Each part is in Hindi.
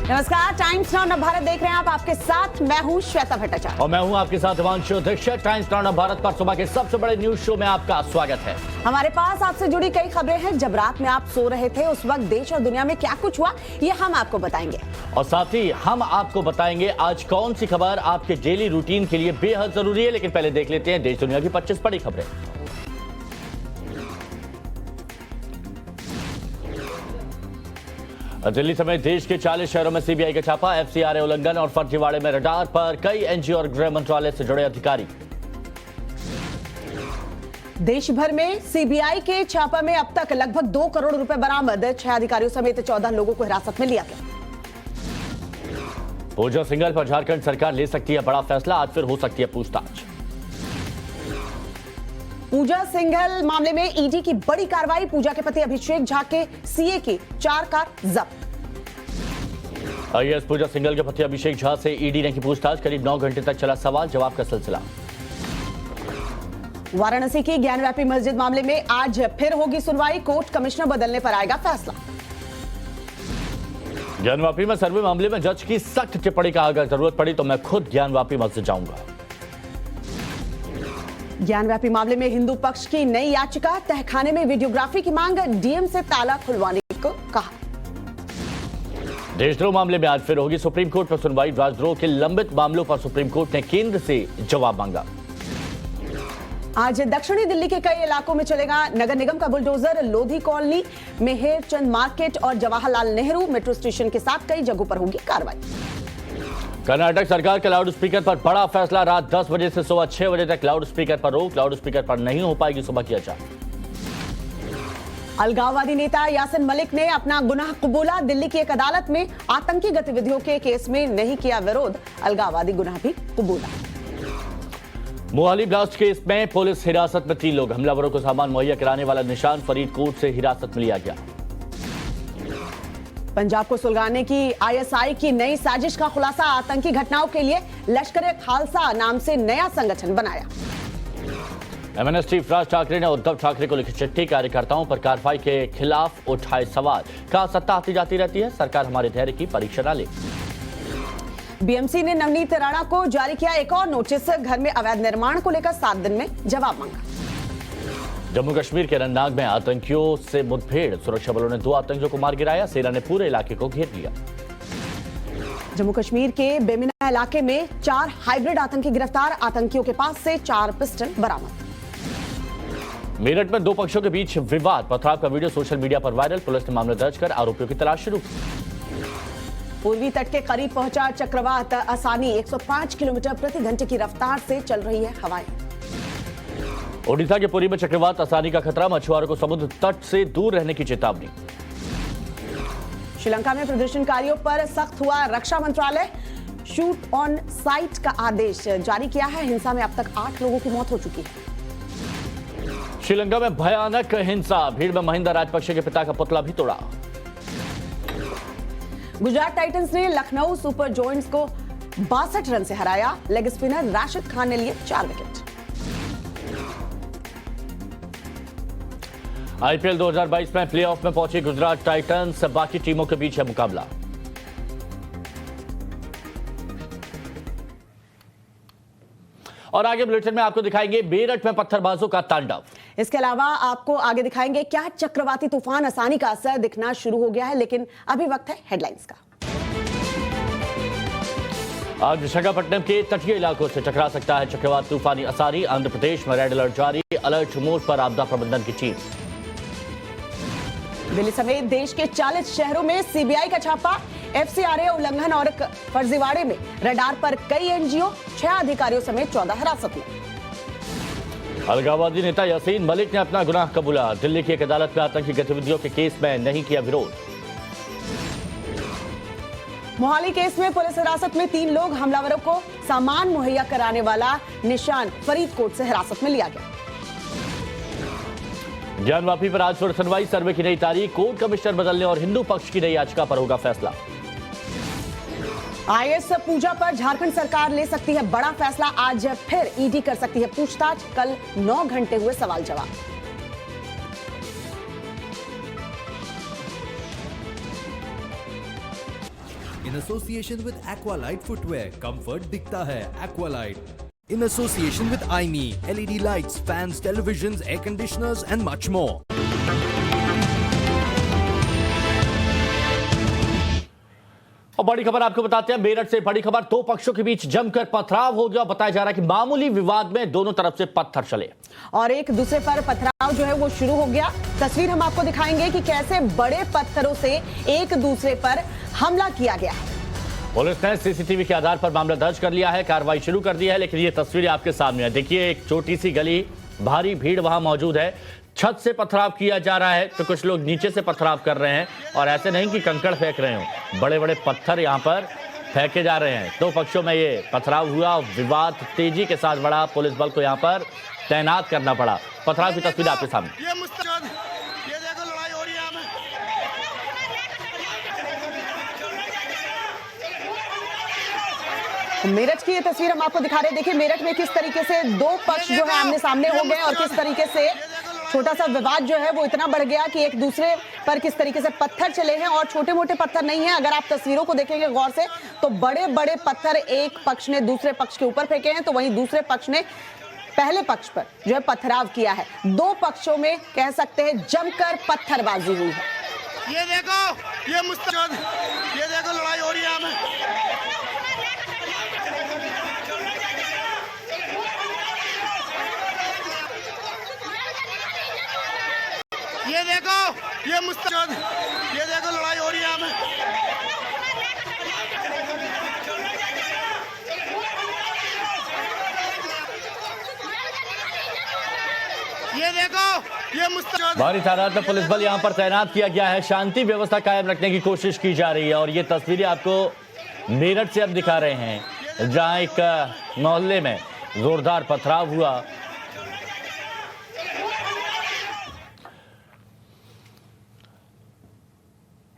नमस्कार, टाइम्स नाउ नव भारत देख रहे हैं आप। आपके साथ मैं हूं श्वेता भट्टाचार्य और मैं हूं आपके साथ हिमांशु दीक्षित। टाइम्स नाउ नव भारत पर सुबह के सबसे बड़े न्यूज शो में आपका स्वागत है। हमारे पास आपसे जुड़ी कई खबरें हैं। जब रात में आप सो रहे थे उस वक्त देश और दुनिया में क्या कुछ हुआ, ये हम आपको बताएंगे। और साथ ही हम आपको बताएंगे आज कौन सी खबर आपके डेली रूटीन के लिए बेहद जरूरी है। लेकिन पहले देख लेते हैं देश दुनिया की 25 बड़ी खबरें। दिल्ली समेत देश के 40 शहरों में सीबीआई का छापा। एफसीआरए उल्लंघन और फर्जीवाड़े में रडार पर कई एनजीओ और गृह मंत्रालय से जुड़े अधिकारी। देश भर में सीबीआई के छापा में अब तक लगभग 2 करोड़ रुपए बरामद। 6 अधिकारियों समेत 14 लोगों को हिरासत में लिया गया। पूजा सिंघल पर झारखंड सरकार ले सकती है बड़ा फैसला। आज फिर हो सकती है पूछताछ। पूजा सिंघल मामले में ईडी की बड़ी कार्रवाई। पूजा के पति अभिषेक झा के सीए की 4 कार जब्त। आईएएस पूजा सिंघल के पति अभिषेक झा से ईडी ने की पूछताछ। करीब 9 घंटे तक चला सवाल जवाब का सिलसिला। वाराणसी की ज्ञानव्यापी मस्जिद मामले में आज फिर होगी सुनवाई। कोर्ट कमिश्नर बदलने पर आएगा फैसला। ज्ञानवापी में सर्वे मामले में जज की सख्त टिप्पणी का अगर जरूरत पड़ी तो मैं खुद ज्ञानवापी मस्जिद जाऊंगा। ज्ञानव्यापी मामले में हिंदू पक्ष की नई याचिका। तहखाने में वीडियोग्राफी की मांग। डीएम से ताला खुलवाने को कहा। देशद्रोह मामले में आज फिर होगी सुप्रीम कोर्ट में सुनवाई। राजद्रोह के लंबित मामलों पर सुप्रीम कोर्ट ने केंद्र से जवाब मांगा। आज दक्षिणी दिल्ली के कई इलाकों में चलेगा नगर निगम का बुलडोजर। लोधी कॉलोनी, मेहेरचंद मार्केट और जवाहरलाल नेहरू मेट्रो स्टेशन के साथ कई जगहों पर होगी कार्रवाई। कर्नाटक सरकार के लाउड स्पीकर पर बड़ा फैसला। रात 10 बजे से सुबह 6 बजे तक लाउड स्पीकर पर रोक। लाउड स्पीकर पर नहीं हो पाएगी सुबह की अचार। अलगाववादी नेता यासिन मलिक ने अपना गुनाह कबूला। दिल्ली की एक अदालत में आतंकी गतिविधियों के केस में नहीं किया विरोध। अलगाववादी गुनाह भी कबूला। मोहाली ब्लास्ट केस में पुलिस हिरासत में 3 लोग। हमलावरों को सामान मुहैया कराने वाला निशान फरीदकोट से हिरासत में लिया गया। पंजाब को सुलगाने की आईएसआई की नई साजिश का खुलासा। आतंकी घटनाओं के लिए लश्कर खालसा नाम से नया संगठन बनाया। एमएनएस चीफ राज ठाकरे ने उद्धव ठाकरे को लिखी चिट्ठी। कार्यकर्ताओं पर कार्रवाई के खिलाफ उठाए सवाल। कहा सत्ता आती जाती रहती है, सरकार हमारे धैर्य की परीक्षा न ले। बीएमसी ने नवनीत राणा को जारी किया एक और नोटिस। घर में अवैध निर्माण को लेकर 7 दिन में जवाब मांगा। जम्मू कश्मीर के रन्नाग में आतंकियों से मुठभेड़। सुरक्षा बलों ने 2 आतंकियों को मार गिराया। सेना ने पूरे इलाके को घेर लिया। जम्मू कश्मीर के बेमिना इलाके में 4 हाइब्रिड आतंकी गिरफ्तार। आतंकियों के पास से 4 पिस्टल बरामद। मेरठ में 2 पक्षों के बीच विवाद। पथराव का वीडियो सोशल मीडिया पर वायरल। पुलिस ने मामला दर्ज कर आरोपियों की तलाश शुरू की। पूर्वी तट के करीब पहुंचा चक्रवात असानी। 105 किलोमीटर प्रति घंटे की रफ्तार से चल रही है हवाएं। ओडिशा के पुरी में चक्रवात असानी का खतरा। मछुआरों को समुद्र तट से दूर रहने की चेतावनी। श्रीलंका में प्रदर्शनकारियों पर सख्त हुआ रक्षा मंत्रालय। शूट ऑन साइट का आदेश जारी किया है। हिंसा में अब तक 8 लोगों की मौत हो चुकी है। श्रीलंका में भयानक हिंसा। भीड़ में महिंदा राजपक्षे के पिता का पुतला भी तोड़ा। गुजरात टाइटंस ने लखनऊ सुपर जॉयंट्स को 62 रन से हराया। लेग स्पिनर राशिद खान ने लिए 4 विकेट। आईपीएल 2022 में प्लेऑफ में पहुंची गुजरात टाइटंस। बाकी टीमों के बीच है मुकाबला। और आगे बुलेटिन में आपको दिखाएंगे मेरठ में पत्थरबाजों का तांडव। इसके अलावा आपको आगे दिखाएंगे क्या चक्रवाती तूफान असानी का असर दिखना शुरू हो गया है। लेकिन अभी वक्त है हेडलाइंस का। आज विशाखापट्टनम के तटीय इलाकों से टकरा सकता है चक्रवात तूफानी असानी। आंध्र प्रदेश में रेड अलर्ट जारी। अलर्ट मोड पर आपदा प्रबंधन की टीम। दिल्ली समेत देश के 40 शहरों में सीबीआई का छापा। एफसीआरए उल्लंघन और फर्जीवाड़े में रडार पर कई एनजीओ। 6 अधिकारियों समेत 14 हिरासत में। अलगाववादी नेता यासीन मलिक ने अपना गुनाह कबूला। दिल्ली की एक अदालत में आतंकी गतिविधियों के केस में नहीं किया विरोध। मोहाली केस में पुलिस हिरासत में 3 लोग। हमलावरों को सामान मुहैया कराने वाला निशान फरीदकोट से हिरासत में लिया गया। ज्ञानवापी पर आज फिर सुनवाई। सर्वे की नई तारीख। कोर्ट कमिश्नर बदलने और हिंदू पक्ष की नई याचिका पर होगा फैसला। आईएएस पूजा पर झारखंड सरकार ले सकती है बड़ा फैसला। आज फिर ईडी कर सकती है पूछताछ। कल 9 घंटे हुए सवाल जवाब। In association with Aqualite Footwear, comfort दिखता है Aqualite. In association with IME, LED lights, fans, televisions, air conditioners and much more. और बड़ी खबर आपको बताते हैं, मेरठ से बड़ी खबर, दो पक्षों के बीच जमकर पथराव हो गया। बताया जा रहा है कि मामूली विवाद में दोनों तरफ से पत्थर चले और एक दूसरे पर पथराव जो है वो शुरू हो गया। तस्वीर हम आपको दिखाएंगे कि कैसे बड़े पत्थरों से एक दूसरे पर हमला किया गया है। पुलिस ने सीसीटीवी के आधार पर मामला दर्ज कर लिया है, कार्रवाई शुरू कर दी है। लेकिन ये तस्वीरें आपके सामने है, देखिए एक छोटी सी गली, भारी भीड़ वहां मौजूद है, छत से पथराव किया जा रहा है तो कुछ लोग नीचे से पथराव कर रहे हैं। और ऐसे नहीं कि कंकड़ फेंक रहे हो, बड़े बड़े पत्थर यहाँ पर फेंके जा रहे हैं। दो पक्षों में ये पथराव हुआ, विवाद तेजी के साथ बढ़ा, पुलिस बल को यहाँ पर तैनात करना पड़ा। पथराव की तस्वीर आपके सामने। ये देखो लड़ाई हो रही है। मेरठ की ये तस्वीर हम आपको दिखा रहे हैं। देखिए मेरठ में किस तरीके से दो पक्ष जो है आमने सामने हो गए और किस तरीके से छोटा सा विवाद जो है वो इतना बढ़ गया कि एक दूसरे पर किस तरीके से पत्थर चले हैं। और छोटे मोटे पत्थर नहीं है, अगर आप तस्वीरों को देखेंगे गौर से तो बड़े बड़े पत्थर एक पक्ष ने दूसरे पक्ष के ऊपर फेंके हैं, तो वहीं दूसरे पक्ष ने पहले पक्ष पर जो है पथराव किया है। दो पक्षों में कह सकते हैं जमकर पत्थरबाजी हुई है। ये देखो ये देखो लड़ाई हो रही है। ये देखो लड़ाई हो रही है। ये देखो भारी तादाद में पुलिस बल यहाँ पर तैनात किया गया है, शांति व्यवस्था कायम रखने की कोशिश की जा रही है। और ये तस्वीरें आपको मेरठ से अब दिखा रहे हैं, जहां एक मोहल्ले में जोरदार पथराव हुआ।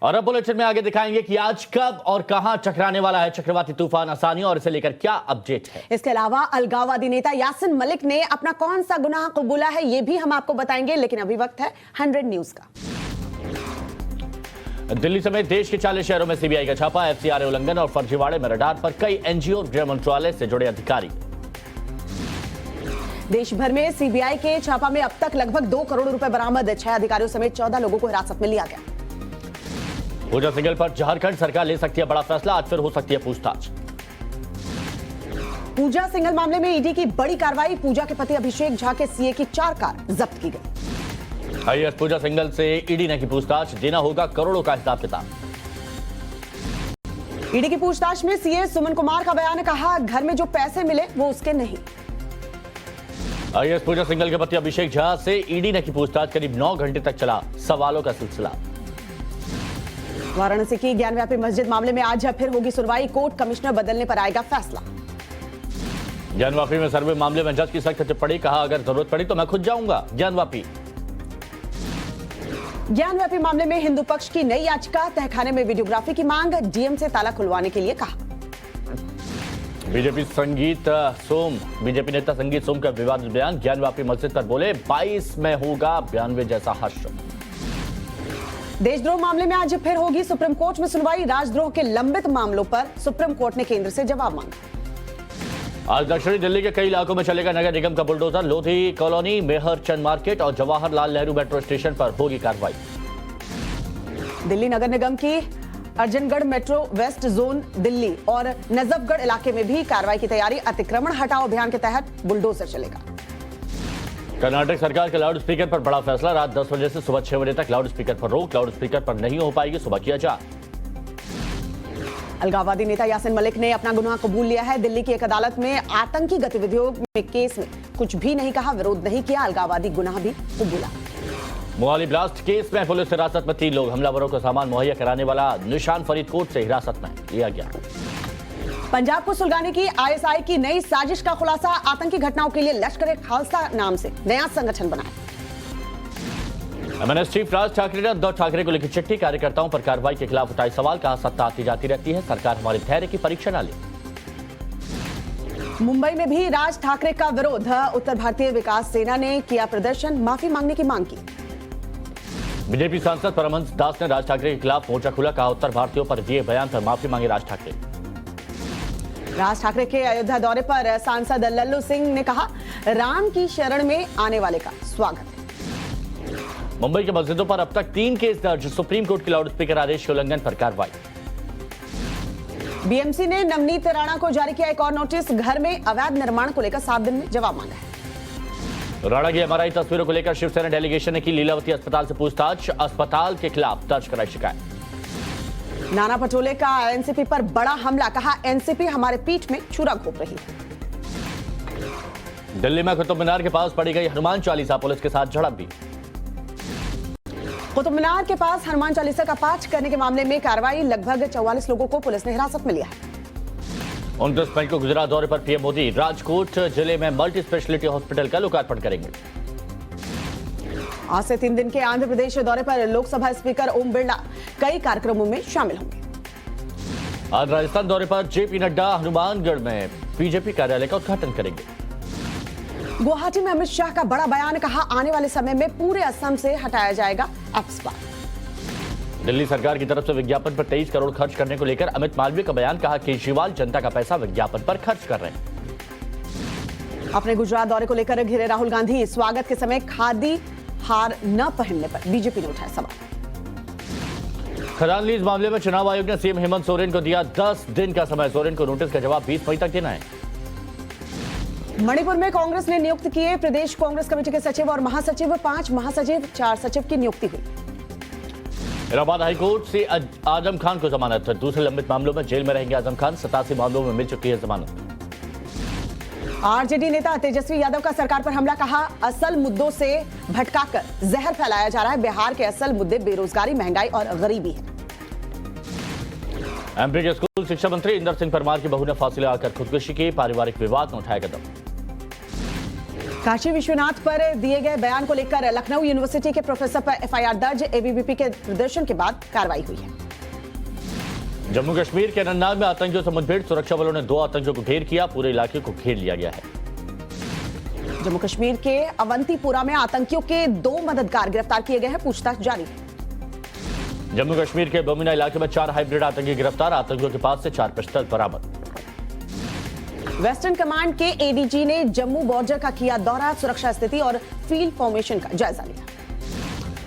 और अब बुलेटिन में आगे दिखाएंगे कि आज कब और कहां टकराने वाला है चक्रवाती तूफान आसानी, और इसे लेकर क्या अपडेट है। इसके अलावा अलगाववादी नेता यासिन मलिक ने अपना कौन सा गुनाह कबूला है, यह भी हम आपको बताएंगे। लेकिन अभी वक्त है 100 न्यूज का। दिल्ली समेत देश के 40 शहरों में सीबीआई का छापा, एफसीआरए उल्लंघन और फर्जीवाड़े में रडार पर कई एनजीओ, गृह मंत्रालय से जुड़े अधिकारी। देश भर में सीबीआई के छापा में अब तक लगभग 2 करोड़ रुपए बरामद। 6 अधिकारियों समेत 14 लोगों को हिरासत में लिया गया। पूजा सिंघल पर झारखंड सरकार ले सकती है बड़ा फैसला, आज फिर हो सकती है पूछताछ। पूजा सिंघल मामले में ईडी की बड़ी कार्रवाई, पूजा के पति अभिषेक झा के सीए की 4 कार जब्त की गई। आईएएस पूजा सिंघल से ईडी ने की पूछताछ, देना होगा करोड़ों का हिसाब किताब। ईडी की पूछताछ में सीए सुमन कुमार का बयान, कहा घर में जो पैसे मिले वो उसके नहीं। आईएएस पूजा सिंघल के पति अभिषेक झा से ईडी ने की पूछताछ, करीब 9 घंटे तक चला सवालों का सिलसिला। वाराणसी की ज्ञानव्यापी मस्जिद मामले में आज फिर होगी सुनवाई, कोर्ट कमिश्नर बदलने पर आएगा फैसला। ज्ञानवापी में सर्वे मामले में जज की सख्त टिप्पणी, कहा अगर जरूरत पड़ी तो मैं खुद जाऊंगा ज्ञानवापी। ज्ञानव्यापी मामले में हिंदू पक्ष की नई याचिका, तहखाने में वीडियोग्राफी की मांग, डीएम से ताला खुलवाने के लिए कहा। बीजेपी नेता संगीत सोम का विवादित बयान, ज्ञानव्यापी मस्जिद पर बोले 22 में होगा 92 जैसा हर्ष। देशद्रोह मामले में आज फिर होगी सुप्रीम कोर्ट में सुनवाई, राजद्रोह के लंबित मामलों पर सुप्रीम कोर्ट ने केंद्र से जवाब मांगा। आज दक्षिणी दिल्ली के कई इलाकों में चलेगा नगर निगम का बुलडोजर, लोधी कॉलोनी, मेहर चंद मार्केट और जवाहरलाल नेहरू मेट्रो स्टेशन पर होगी कार्रवाई। दिल्ली नगर निगम की Arjangarh metro, west zone Delhi और नजफगढ़ इलाके में भी कार्रवाई की तैयारी, अतिक्रमण हटाओ अभियान के तहत बुलडोजर चलेगा। कर्नाटक सरकार के लाउड स्पीकर पर बड़ा फैसला, रात 10 बजे से सुबह 6 बजे तक लाउड स्पीकर पर रोक, लाउड स्पीकर पर नहीं हो पाएगी सुबह की अजान। अलगाववादी नेता यासिन मलिक ने अपना गुनाह कबूल लिया है। दिल्ली की एक अदालत में आतंकी गतिविधियों में केस में कुछ भी नहीं कहा, विरोध नहीं किया, अलगाववादी गुनाह भी कबूला। मोहाली ब्लास्ट केस में पुलिस हिरासत में 3 लोग, हमलावरों को सामान मुहैया कराने वाला निशान फरीदकोट से हिरासत में लिया गया। पंजाब को सुलगाने की आईएसआई की नई साजिश का खुलासा, आतंकी घटनाओं के लिए लश्कर-ए-खालसा नाम से नया संगठन बनाया। एमएनएस चीफ राज ठाकरे ने उद्धव ठाकरे को लिखी चिट्ठी, कार्यकर्ताओं पर कार्रवाई के खिलाफ उठाए सवाल, कहा सत्ता आती जाती रहती है, सरकार हमारे धैर्य की परीक्षा न ले। मुंबई में भी राज ठाकरे का विरोध, उत्तर भारतीय विकास सेना ने किया प्रदर्शन, माफी मांगने की मांग की। बीजेपी सांसद परमहंस दास ने राज ठाकरे के खिलाफ मोर्चा खुला, कहा उत्तर भारतीयों पर दिए बयान पर माफी मांगी राज ठाकरे। राज ठाकरे के अयोध्या दौरे पर सांसद लल्लू सिंह ने कहा, राम की शरण में आने वाले का स्वागत है। मुंबई की मस्जिदों पर अब तक 3 केस दर्ज, सुप्रीम कोर्ट के लाउडस्पीकर आदेश के उल्लंघन पर कार्रवाई। बीएमसी ने नवनीत राणा को जारी किया एक और नोटिस, घर में अवैध निर्माण को लेकर 7 दिन में जवाब मांगा है। राणा की एमआरआई तस्वीरों को लेकर शिवसेना डेलीगेशन ने की लीलावती अस्पताल से पूछताछ, अस्पताल के खिलाफ दर्ज कराई शिकायत। नाना पटोले का एनसीपी पर बड़ा हमला, कहा एनसीपी हमारे पीठ में छुरा घोंप रही है। दिल्ली में कुतुब मीनार के पास पड़ी गई हनुमान चालीसा, पुलिस के साथ झड़प भी। कुतुब मीनार के पास हनुमान चालीसा का पाठ करने के मामले में कार्रवाई, लगभग 44 लोगों को पुलिस ने हिरासत में लिया है। 29 मई को गुजरात दौरे पर पीएम मोदी राजकोट जिले में मल्टी स्पेशलिटी हॉस्पिटल का लोकार्पण करेंगे। आज से 3 दिन के आंध्र प्रदेश दौरे पर लोकसभा स्पीकर ओम बिरला कई कार्यक्रमों में शामिल होंगे। आज राजस्थान दौरे पर जेपी नड्डा हनुमानगढ़ में बीजेपी कार्यालय का उद्घाटन करेंगे। गुवाहाटी में अमित शाह का बड़ा बयान, कहा आने वाले समय में पूरे असम से हटाया जाएगा एप्सपा। दिल्ली सरकार की तरफ से विज्ञापन पर 23 करोड़ खर्च करने को लेकर अमित मालवीय का बयान, कहा केजरीवाल जनता का पैसा विज्ञापन पर खर्च कर रहे हैं। अपने गुजरात दौरे को लेकर घिरे राहुल गांधी, स्वागत के समय खादी हार न पहनने पर बीजेपी ने उठाया सवाल। खदान लीज मामले में चुनाव आयोग ने सीएम हेमंत सोरेन को दिया 10 दिन का समय, सोरेन को नोटिस का जवाब 20 मई तक देना है। मणिपुर में कांग्रेस ने नियुक्त किए प्रदेश कांग्रेस कमेटी के सचिव और महासचिव, 5 महासचिव 4 सचिव की नियुक्ति हुई। इलाहाबाद हाईकोर्ट से आजम खान को जमानत, दूसरे लंबित मामलों में जेल में रहेंगे आजम खान, 87 मामलों में मिल चुकी है जमानत। आरजेडी नेता तेजस्वी यादव का सरकार पर हमला, कहा असल मुद्दों से भटकाकर जहर फैलाया जा रहा है, बिहार के असल मुद्दे बेरोजगारी, महंगाई और गरीबी है। एमपी के स्कूल शिक्षा मंत्री इंदर सिंह परमार की बहू ने फांसी लगाकर खुदकुशी की, पारिवारिक विवाद में उठाया कदम। काशी विश्वनाथ पर दिए गए बयान को लेकर लखनऊ यूनिवर्सिटी के प्रोफेसर पर एफआईआर दर्ज, एबीवीपी के प्रदर्शन के बाद कार्रवाई हुई है। जम्मू कश्मीर के अनंतनाग में आतंकियों से मुठभेड़, सुरक्षा बलों ने 2 आतंकियों को घेर किया, पूरे इलाके को घेर लिया गया है। जम्मू कश्मीर के अवंतीपुरा में आतंकियों के 2 मददगार गिरफ्तार किए गए हैं, पूछताछ जारी है। जम्मू कश्मीर के बमिना इलाके में 4 हाइब्रिड आतंकी गिरफ्तार, आतंकियों के पास से 4 पिस्टल बरामद। वेस्टर्न कमांड के एडीजी ने जम्मू बॉर्डर का किया दौरा, सुरक्षा स्थिति और फील्ड फॉर्मेशन का जायजा लिया।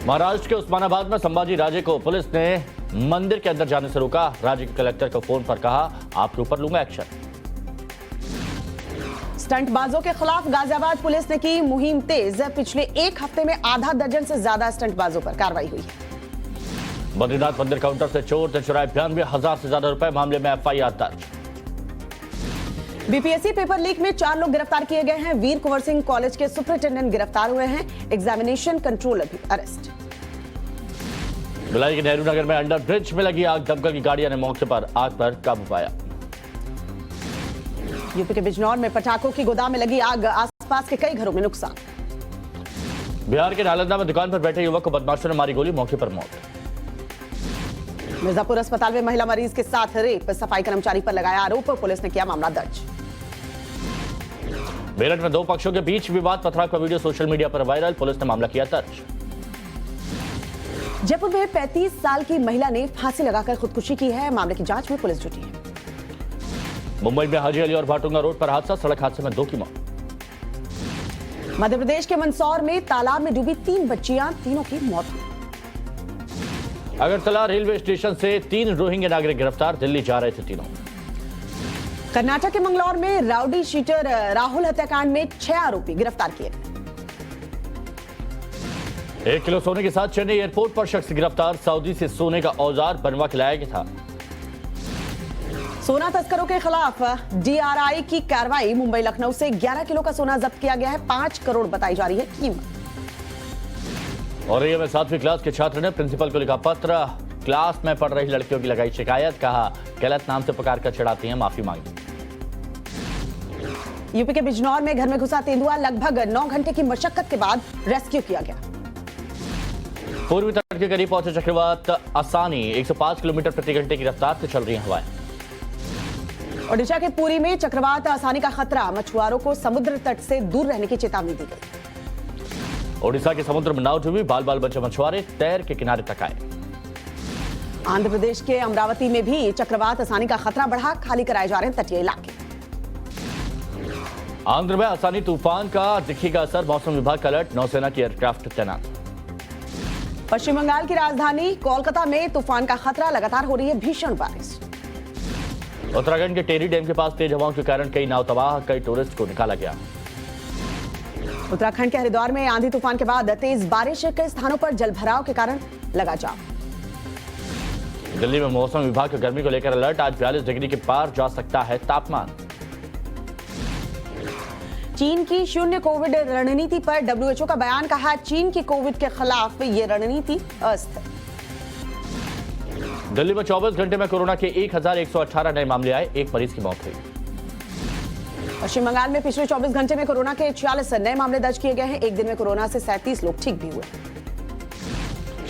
महाराष्ट्र के उस्मानाबाद में संभाजी राजे को पुलिस ने मंदिर के अंदर जाने से रोका, राज्य के कलेक्टर को फोन पर कहा आपके ऊपर लूंगा एक्शन। स्टंटबाजों के खिलाफ गाजियाबाद पुलिस ने की मुहिम तेज, पिछले 1 हफ्ते में आधा दर्जन से ज्यादा स्टंटबाजों पर कार्रवाई हुई है। बद्रीनाथ मंदिर काउंटर से चोर ने चुराए 92,000 से ज्यादा रुपए, मामले में एफआईआर दर्ज। बीपीएससी पेपर लीक में 4 लोग गिरफ्तार किए गए हैं, वीर कुंवर सिंह कॉलेज के सुपरिटेंडेंट गिरफ्तार हुए हैं, एग्जामिनेशन कंट्रोलर भी अरेस्ट। भिलाई के नेहरू नगर में अंडर ब्रिज में लगी आग, दमकल की गाड़ियां ने मौके पर आग पर काबू पाया। यूपी के बिजनौर में पटाखों की गोदाम में लगी आग, आसपास के कई घरों में नुकसान। बिहार के नालंदा में दुकान पर बैठे युवक को बदमाशों ने मारी गोली, मौके पर मौत। मिर्जापुर अस्पताल में महिला मरीज के साथ रेप, सफाई कर्मचारी पर लगाया आरोप, पुलिस ने किया मामला दर्ज। मेरठ में 2 पक्षों के बीच विवाद, पथराव का वीडियो सोशल मीडिया पर वायरल, पुलिस ने मामला किया दर्ज। जयपुर में 35 साल की महिला ने फांसी लगाकर खुदकुशी की है, मामले की जांच में पुलिस जुटी है। मुंबई में हाजी अली और भाटुंगा रोड पर हादसा, सड़क हादसे में 2 की मौत। मध्य प्रदेश के मंदसौर में तालाब में डूबी 3 बच्चियां, तीनों की मौत हुई। अगरतला रेलवे स्टेशन से 3 रोहिंग्या नागरिक गिरफ्तार, दिल्ली जा रहे थे तीनों। कर्नाटक के मंगलौर में राउडी शीटर राहुल हत्याकांड में 6 आरोपी गिरफ्तार किए। 1 किलो सोने के साथ चेन्नई एयरपोर्ट पर शख्स गिरफ्तार, सऊदी से सोने का औजार बनवा के लाया गया था। सोना तस्करों के खिलाफ डीआरआई की कार्रवाई, मुंबई लखनऊ से 11 किलो का सोना जब्त किया गया है, 5 करोड़ बताई जा रही है कीमत। और ये में 7वीं क्लास के छात्र ने प्रिंसिपल को लिखा पत्र, क्लास में पढ़ रही लड़कियों की लगाई शिकायत, कहा गलत नाम से पुकार कर चिढ़ाती हैं, माफी मांगी। यूपी के बिजनौर में घर में घुसा तेंदुआ, लगभग 9 घंटे की मशक्कत के बाद रेस्क्यू किया गया। पूर्वी तट के करीब पहुंचे चक्रवात आसानी, 105 किलोमीटर प्रति घंटे की रफ्तार से चल रही हैं हवाएं। ओडिशा के पुरी में चक्रवात आसानी का खतरा, मछुआरों को समुद्र तट से दूर रहने की चेतावनी दी गई। ओडिशा के समुद्र में नाव डूबी, बाल बाल बचे मछुआरे तैर के किनारे तक आए। आंध्र प्रदेश के अमरावती में भी चक्रवात आसानी का खतरा बढ़ा, खाली कराए जा रहे हैं तटीय इलाके। आंध्र में आसानी तूफान का दिखेगा असर, मौसम विभाग का अलर्ट, नौसेना की एयरक्राफ्ट तैनात। पश्चिम बंगाल की राजधानी कोलकाता में तूफान का खतरा, लगातार हो रही है भीषण बारिश। उत्तराखंड के टेरी डैम के पास तेज हवाओं के कारण कई नाव तबाह, कई टूरिस्ट को निकाला गया। उत्तराखंड के हरिद्वार में आंधी तूफान के बाद तेज बारिश, कई स्थानों पर जलभराव के कारण लगा जाम। दिल्ली में मौसम विभाग का गर्मी को लेकर अलर्ट, आज 42 डिग्री के पार जा सकता है तापमान। चीन की शून्य कोविड रणनीति पर डब्ल्यूएचओ का बयान, कहा चीन की कोविड के खिलाफ ये रणनीति अस्थिर। दिल्ली में 24 घंटे में कोरोना के 1118 नए मामले आए, एक मरीज की मौत हुई। पश्चिम बंगाल में पिछले 24 घंटे में कोरोना के 46 नए मामले दर्ज किए गए हैं, एक दिन में कोरोना से 37 लोग ठीक भी हुए।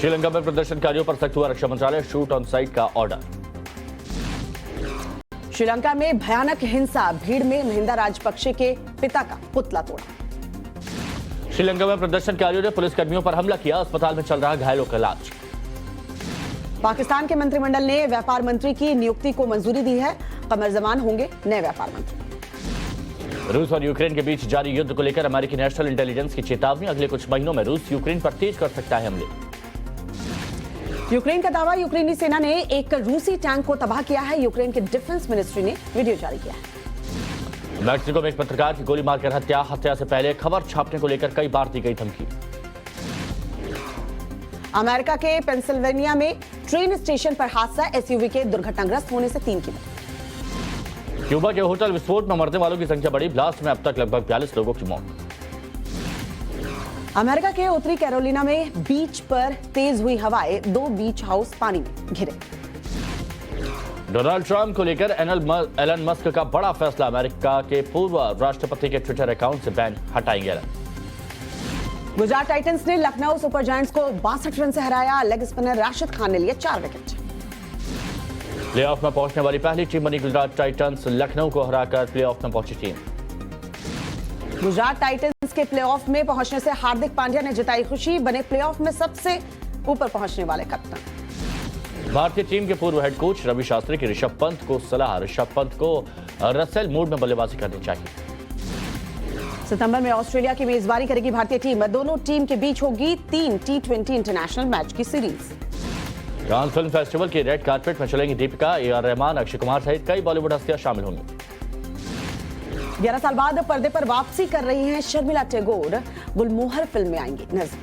श्रीलंका में प्रदर्शनकारियों पर सख्त हुआ रक्षा मंत्रालय, शूट ऑन साइट का ऑर्डर। श्रीलंका में भयानक हिंसा, भीड़ में महिंदा राजपक्षे के पिता का पुतला तोड़ा। श्रीलंका में प्रदर्शनकारियों ने पुलिसकर्मियों पर हमला किया, अस्पताल में चल रहा घायलों का इलाज। पाकिस्तान के मंत्रिमंडल ने व्यापार मंत्री की नियुक्ति को मंजूरी दी है, कमर जमान होंगे नए व्यापार मंत्री। रूस और यूक्रेन के बीच जारी युद्ध को लेकर अमेरिकी नेशनल इंटेलिजेंस की चेतावनी, अगले कुछ महीनों में रूस यूक्रेन पर तेज कर सकता है हमले। यूक्रेन का दावा, यूक्रेनी सेना ने एक रूसी टैंक को तबाह किया है, यूक्रेन के डिफेंस मिनिस्ट्री ने वीडियो जारी किया है। मैक्सिको में एक पत्रकार की गोली मारकर हत्या, हत्या से पहले खबर छापने को लेकर कई बार दी गई धमकी। अमेरिका के पेंसिल्वेनिया में ट्रेन स्टेशन पर हादसा, एसयूवी के दुर्घटनाग्रस्त होने से 3 की मौत। क्यूबा के होटल विस्फोट में मरने वालों की संख्या बढ़ी, ब्लास्ट में अब तक लगभग 42 लोगों की मौत। अमेरिका के उत्तरी कैरोलिना में बीच पर तेज हुई हवाएं, 2 बीच हाउस पानी में घिरे। डोनाल्ड ट्रंप को लेकर एलन मस्क का बड़ा फैसला, अमेरिका के पूर्व राष्ट्रपति के ट्विटर अकाउंट से बैन हटाएंगे। गुजरात टाइटंस ने लखनऊ सुपर जायंट्स को 62 रन से हराया, लेग स्पिनर राशिद खान ने लिए 4 विकेट। प्लेऑफ में पहुंचने वाली पहली टीम बनी गुजरात टाइटंस, लखनऊ को हराकर प्लेऑफ में पहुंची टीम। गुजरात टाइटंस के प्लेऑफ में पहुंचने से हार्दिक पांड्या ने जताई खुशी, बने प्लेऑफ में सबसे ऊपर पहुंचने वाले कप्तान। भारतीय टीम के पूर्व हेड कोच रवि शास्त्री की ऋषभ पंत को सलाह, ऋषभ पंत को रसेल मूड में बल्लेबाजी करनी चाहिए। सितंबर में ऑस्ट्रेलिया की मेजबानी करेगी भारतीय टीम, दोनों टीम के बीच होगी 3 T20 इंटरनेशनल मैच की सीरीज। कान फिल्म फेस्टिवल के रेड कारपेट में चलेंगी दीपिका, AR रहमान, अक्षय कुमार सहित कई बॉलीवुड हस्तियां शामिल होंगी। 11 साल बाद पर्दे पर वापसी कर रही हैं शर्मिला टैगोर, गुलमोहर फिल्म में आएंगी नजर।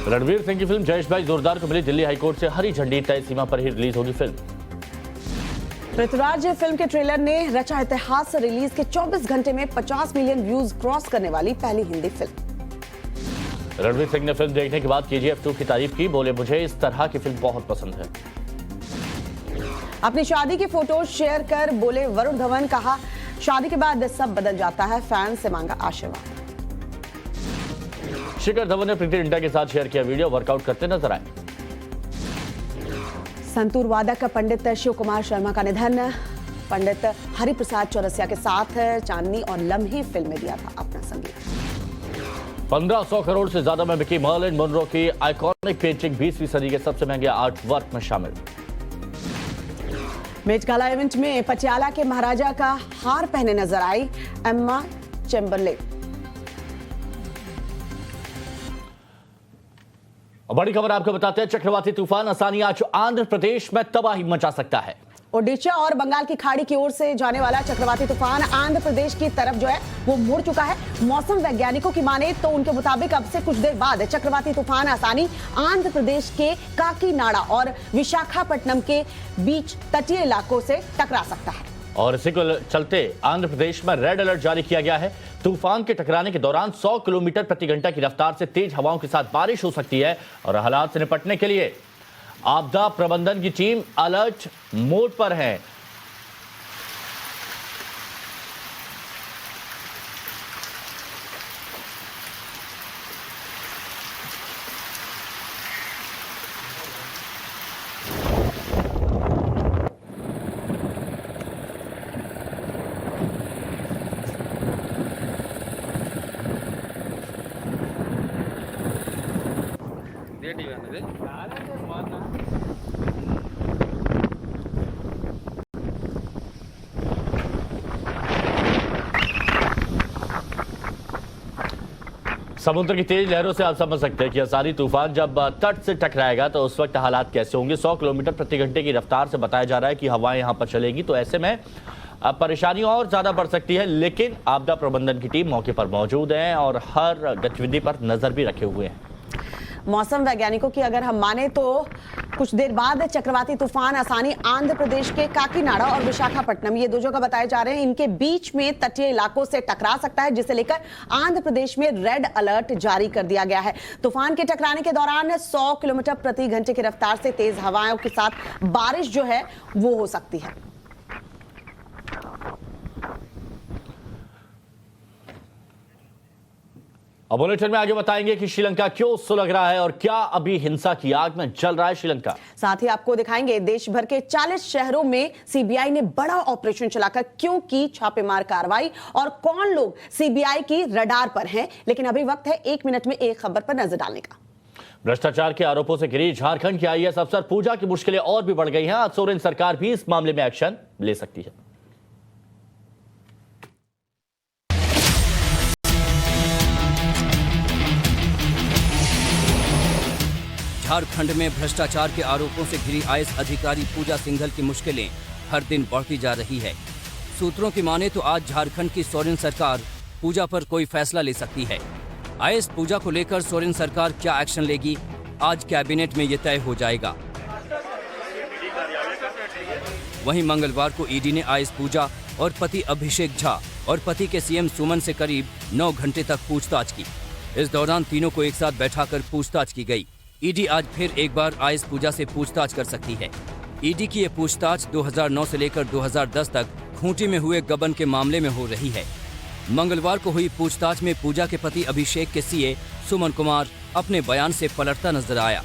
रणवीर सिंह की फिल्म जयेश भाई जोरदार को मिली दिल्ली हाईकोर्ट से हरी झंडी, तय सीमा पर ही रिलीज होगी फिल्म। पृथ्वीराज फिल्म के ट्रेलर ने रचा इतिहास, रिलीज के 24 घंटे में 50 मिलियन व्यूज क्रॉस करने वाली पहली हिंदी फिल्म। रणवीर सिंह ने फिल्म देखने के बाद KGF 2 की तारीफ की, बोले मुझे इस तरह की फिल्म बहुत पसंद है। अपनी शादी की फोटो शेयर कर बोले वरुण धवन, कहा शादी के बाद सब बदल जाता है, फैन से मांगा आशीर्वाद। शिखर धवन ने प्रीति जिंटा के साथ शेयर किया वीडियो, वर्कआउट करते नजर आए। संतूर वादक पंडित शिव कुमार शर्मा का निधन, पंडित हरिप्रसाद चौरसिया के साथ चांदनी और लम्हे फिल्म में दिया था अपना संगीत। 1500 करोड़ से ज्यादा में बिकी मर्लिन मोनरो की आइकॉनिक पेंटिंग 20वीं सदी के सबसे महंगे आर्ट वर्क में शामिल। मेट गाला इवेंट में पटियाला के महाराजा का हार पहने नजर आई एम्मा चैम्बरलेन। बड़ी खबर आपको बताते हैं, चक्रवाती तूफान आसानी आज आंध्र प्रदेश में तबाही मचा सकता है। ओडिशा और बंगाल की खाड़ी की ओर से जाने वाला चक्रवाती तूफान आंध्र प्रदेश की तरफ जो है वो मुड़ चुका है। मौसम वैज्ञानिकों की माने तो उनके मुताबिक अब से कुछ देर बाद चक्रवाती तूफान आसानी आंध्र प्रदेश के काकीनाडा और विशाखापट्टनम के बीच तटीय इलाकों से टकरा सकता है। और इसी को चलते आंध्र प्रदेश में रेड अलर्ट जारी किया गया है। तूफान के टकराने के दौरान 100 किलोमीटर प्रति घंटा की रफ्तार से तेज हवाओं के साथ बारिश हो सकती है और हालात से निपटने के लिए आपदा प्रबंधन की टीम अलर्ट मोड पर है। समुद्र की तेज लहरों से आप समझ सकते हैं कि आसानी तूफान जब तट से टकराएगा तो उस वक्त हालात कैसे होंगे। 100 किलोमीटर प्रति घंटे की रफ्तार से बताया जा रहा है कि हवाएं यहां पर चलेगी, तो ऐसे में अब परेशानी और ज्यादा बढ़ सकती है। लेकिन आपदा प्रबंधन की टीम मौके पर मौजूद है और हर गतिविधि पर नजर भी रखे हुए हैं। मौसम वैज्ञानिकों की अगर हम माने तो कुछ देर बाद चक्रवाती तूफान आसानी आंध्र प्रदेश के काकीनाडा और विशाखापट्टनम, ये दो जगह बताए जा रहे हैं, इनके बीच में तटीय इलाकों से टकरा सकता है, जिसे लेकर आंध्र प्रदेश में रेड अलर्ट जारी कर दिया गया है। तूफान के टकराने के दौरान 100 किलोमीटर प्रति घंटे की रफ्तार से तेज हवाओं के साथ बारिश जो है वो हो सकती है। अब बुलेटिन में आगे बताएंगे कि श्रीलंका क्यों सुलग रहा है और क्या अभी हिंसा की आग में जल रहा है श्रीलंका। साथ ही आपको दिखाएंगे देश भर के 40 शहरों में सीबीआई ने बड़ा ऑपरेशन चलाकर क्यों की छापेमार कार्रवाई और कौन लोग सीबीआई की रडार पर हैं। लेकिन अभी वक्त है 1 मिनट में एक खबर पर नजर डालने का। भ्रष्टाचार के आरोपों से घिरी झारखंड की आईएएस अफसर पूजा की मुश्किलें और भी बढ़ गई हैं। आज सोरेन सरकार भी इस मामले में एक्शन ले सकती है। झारखंड में भ्रष्टाचार के आरोपों से घिरी आईएएस अधिकारी पूजा सिंघल की मुश्किलें हर दिन बढ़ती जा रही है। सूत्रों की माने तो आज झारखंड की सोरेन सरकार पूजा पर कोई फैसला ले सकती है। आईएएस पूजा को लेकर सोरेन सरकार क्या एक्शन लेगी, आज कैबिनेट में ये तय हो जाएगा। वहीं मंगलवार को ईडी ने आईएएस पूजा और पति अभिषेक झा और पति के सीएम सुमन से करीब 9 घंटे तक पूछताछ की। इस दौरान तीनों को एक साथ बैठाकर पूछताछ की गई। ईडी आज फिर एक बार आईएएस पूजा से पूछताछ कर सकती है। ईडी की ये पूछताछ 2009 से लेकर 2010 तक खूंटी में हुए गबन के मामले में हो रही है। मंगलवार को हुई पूछताछ में पूजा के पति अभिषेक के सीए सुमन कुमार अपने बयान से पलटता नजर आया।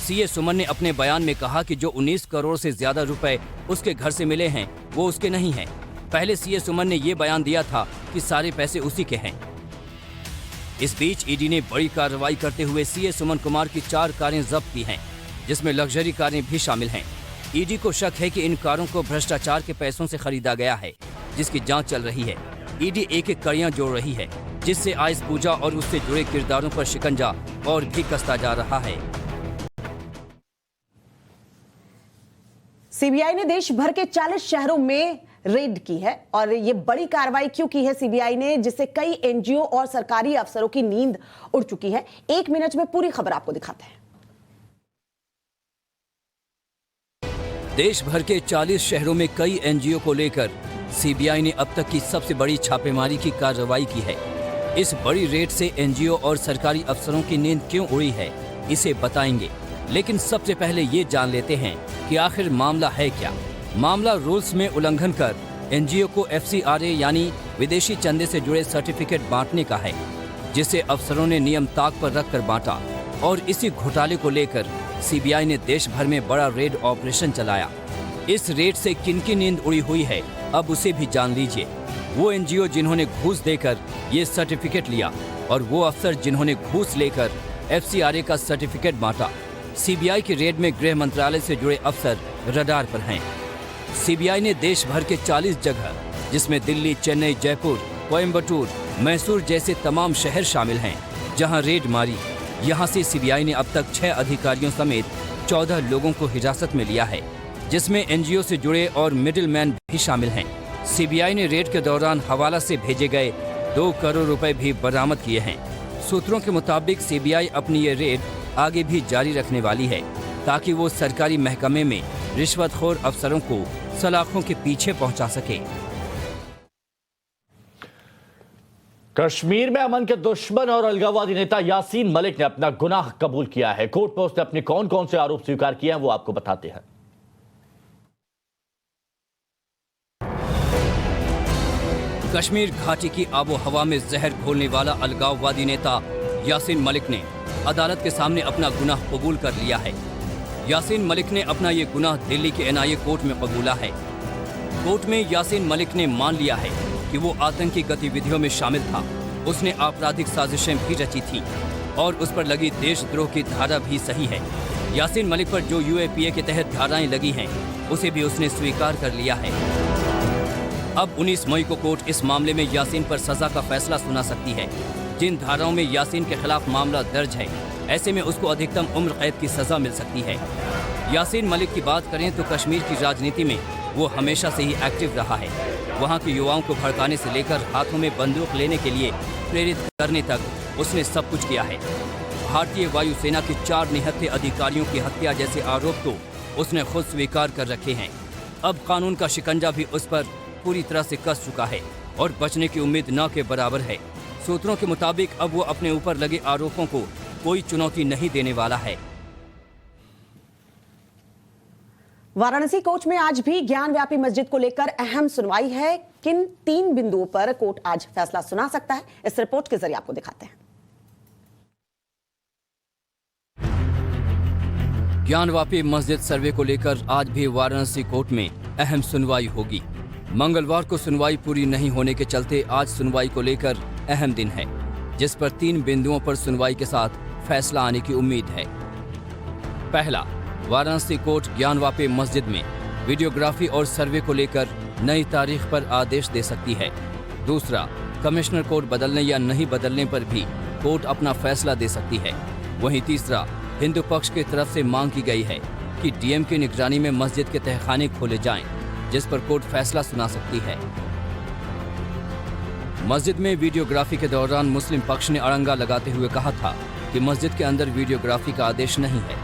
सीए सुमन ने अपने बयान में कहा कि जो 19 करोड़ से ज्यादा रुपए उसके घर से मिले हैं वो उसके नहीं हैं। पहले सीए सुमन ने ये बयान दिया था कि सारे पैसे उसी के हैं। इस बीच ईडी ने बड़ी कार्रवाई करते हुए सीए सुमन कुमार की 4 कारें जब्त की हैं, जिसमें लग्जरी कारें भी शामिल हैं। ईडी को शक है कि इन कारों को भ्रष्टाचार के पैसों से खरीदा गया है, जिसकी जांच चल रही है। ईडी एक-एक कड़ियां जोड़ रही है, जिससे आईएएस पूजा और उससे जुड़े किरदारों पर शिकंजा और भी कसता जा रहा है। सीबीआई ने देश भर के 40 शहरों में रेड की है और ये बड़ी कार्रवाई क्यों की है सीबीआई ने, जिससे कई एनजीओ और सरकारी अफसरों की नींद उड़ चुकी है। 1 मिनट में पूरी खबर आपको दिखाते हैं। देश भर के 40 शहरों में कई एनजीओ को लेकर सीबीआई ने अब तक की सबसे बड़ी छापेमारी की कार्रवाई की है। इस बड़ी रेड से एनजीओ और सरकारी अफसरों की नींद क्यों उड़ी है, इसे बताएंगे। लेकिन सबसे पहले ये जान लेते हैं कि आखिर मामला है क्या। मामला रूल्स में उल्लंघन कर एनजीओ को एफसीआरए यानी विदेशी चंदे से जुड़े सर्टिफिकेट बांटने का है, जिसे अफसरों ने नियम ताक पर रखकर बांटा। और इसी घोटाले को लेकर सीबीआई ने देश भर में बड़ा रेड ऑपरेशन चलाया। इस रेड से किनकी नींद उड़ी हुई है, अब उसे भी जान लीजिए। वो एनजीओ जिन्होंने घूस देकर ये सर्टिफिकेट लिया और वो अफसर जिन्होंने घूस लेकर एफसीआरए का सर्टिफिकेट बांटा। सीबीआई की रेड में गृह मंत्रालय से जुड़े अफसर रडार पर हैं। सीबीआई ने देश भर के 40 जगह, जिसमें दिल्ली, चेन्नई, जयपुर, कोयम्बटूर, मैसूर जैसे तमाम शहर शामिल हैं, जहां रेड मारी। यहां से सीबीआई ने अब तक 6 अधिकारियों समेत 14 लोगों को हिरासत में लिया है, जिसमें एनजीओ से जुड़े और मिडिलमैन भी शामिल हैं। सीबीआई ने रेड के दौरान हवाला से भेजे गए 2 करोड़ रुपए भी बरामद किए हैं। सूत्रों के मुताबिक सीबीआई अपनी ये रेड आगे भी जारी रखने वाली है, ताकि वो सरकारी महकमे में रिश्वतखोर अफसरों को सलाखों के पीछे पहुंचा सके। कश्मीर में अमन के दुश्मन और अलगाववादी नेता यासीन मलिक ने अपना गुनाह कबूल किया है। कोर्ट में उसने अपने कौन कौन से आरोप स्वीकार किए हैं वो आपको बताते हैं। कश्मीर घाटी की आबो हवा में जहर घोलने वाला अलगाववादी नेता यासीन मलिक ने अदालत के सामने अपना गुनाह कबूल कर लिया है। यासीन मलिक ने अपना ये गुनाह दिल्ली के एनआईए कोर्ट में कबूला है। कोर्ट में यासीन मलिक ने मान लिया है कि वो आतंकी गतिविधियों में शामिल था। उसने आपराधिक साजिशें भी रची थी। और उस पर लगी देशद्रोह की धारा भी सही है। यासीन मलिक पर जो यूएपीए के तहत धाराएं लगी हैं, उसे भी उसने स्वीकार कर लिया है। अब 19 मई को कोर्ट इस मामले में यासीन पर सजा का फैसला सुना सकती है। जिन धाराओं में यासीन के खिलाफ मामला दर्ज है, ऐसे में उसको अधिकतम उम्र कैद की सजा मिल सकती है। यासीन मलिक की बात करें तो कश्मीर की राजनीति में वो हमेशा से ही एक्टिव रहा है। वहाँ के युवाओं को भड़काने से लेकर हाथों में बंदूक लेने के लिए प्रेरित करने तक उसने सब कुछ किया है। भारतीय वायुसेना के 4 निहत्थे अधिकारियों की हत्या जैसे आरोप तो उसने खुद स्वीकार कर रखे हैं। अब कानून का शिकंजा भी उस पर पूरी तरह से कस चुका है और बचने की उम्मीद न के बराबर है। सूत्रों के मुताबिक अब वो अपने ऊपर लगे आरोपों को कोई चुनौती नहीं देने वाला है। वाराणसी कोर्ट में आज भी ज्ञानव्यापी मस्जिद को लेकर अहम सुनवाई है। किन 3 बिंदुओं पर कोर्ट आज फैसला सुना सकता है, इस रिपोर्ट के जरिए आपको दिखाते हैं। ज्ञानव्यापी मस्जिद सर्वे को लेकर आज भी वाराणसी कोर्ट में अहम सुनवाई होगी। मंगलवार को सुनवाई पूरी नहीं होने के चलते आज सुनवाई को लेकर अहम दिन है, जिस पर 3 बिंदुओं पर सुनवाई के साथ फैसला आने की उम्मीद है। पहला, वाराणसी कोर्ट ज्ञानव्यापी मस्जिद में वीडियोग्राफी और सर्वे को लेकर नई तारीख पर आदेश दे सकती है। दूसरा, कमिश्नर कोर्ट बदलने या नहीं बदलने पर भी कोर्ट अपना फैसला दे सकती है। वहीं तीसरा, हिंदू पक्ष की तरफ से मांग की गई है कि डीएम की निगरानी में मस्जिद के तहखाने खोले जाएं, जिस पर कोर्ट फैसला सुना सकती है। मस्जिद में वीडियोग्राफी के दौरान मुस्लिम पक्ष ने अड़ंगा लगाते हुए कहा था कि मस्जिद के अंदर वीडियोग्राफी का आदेश नहीं है।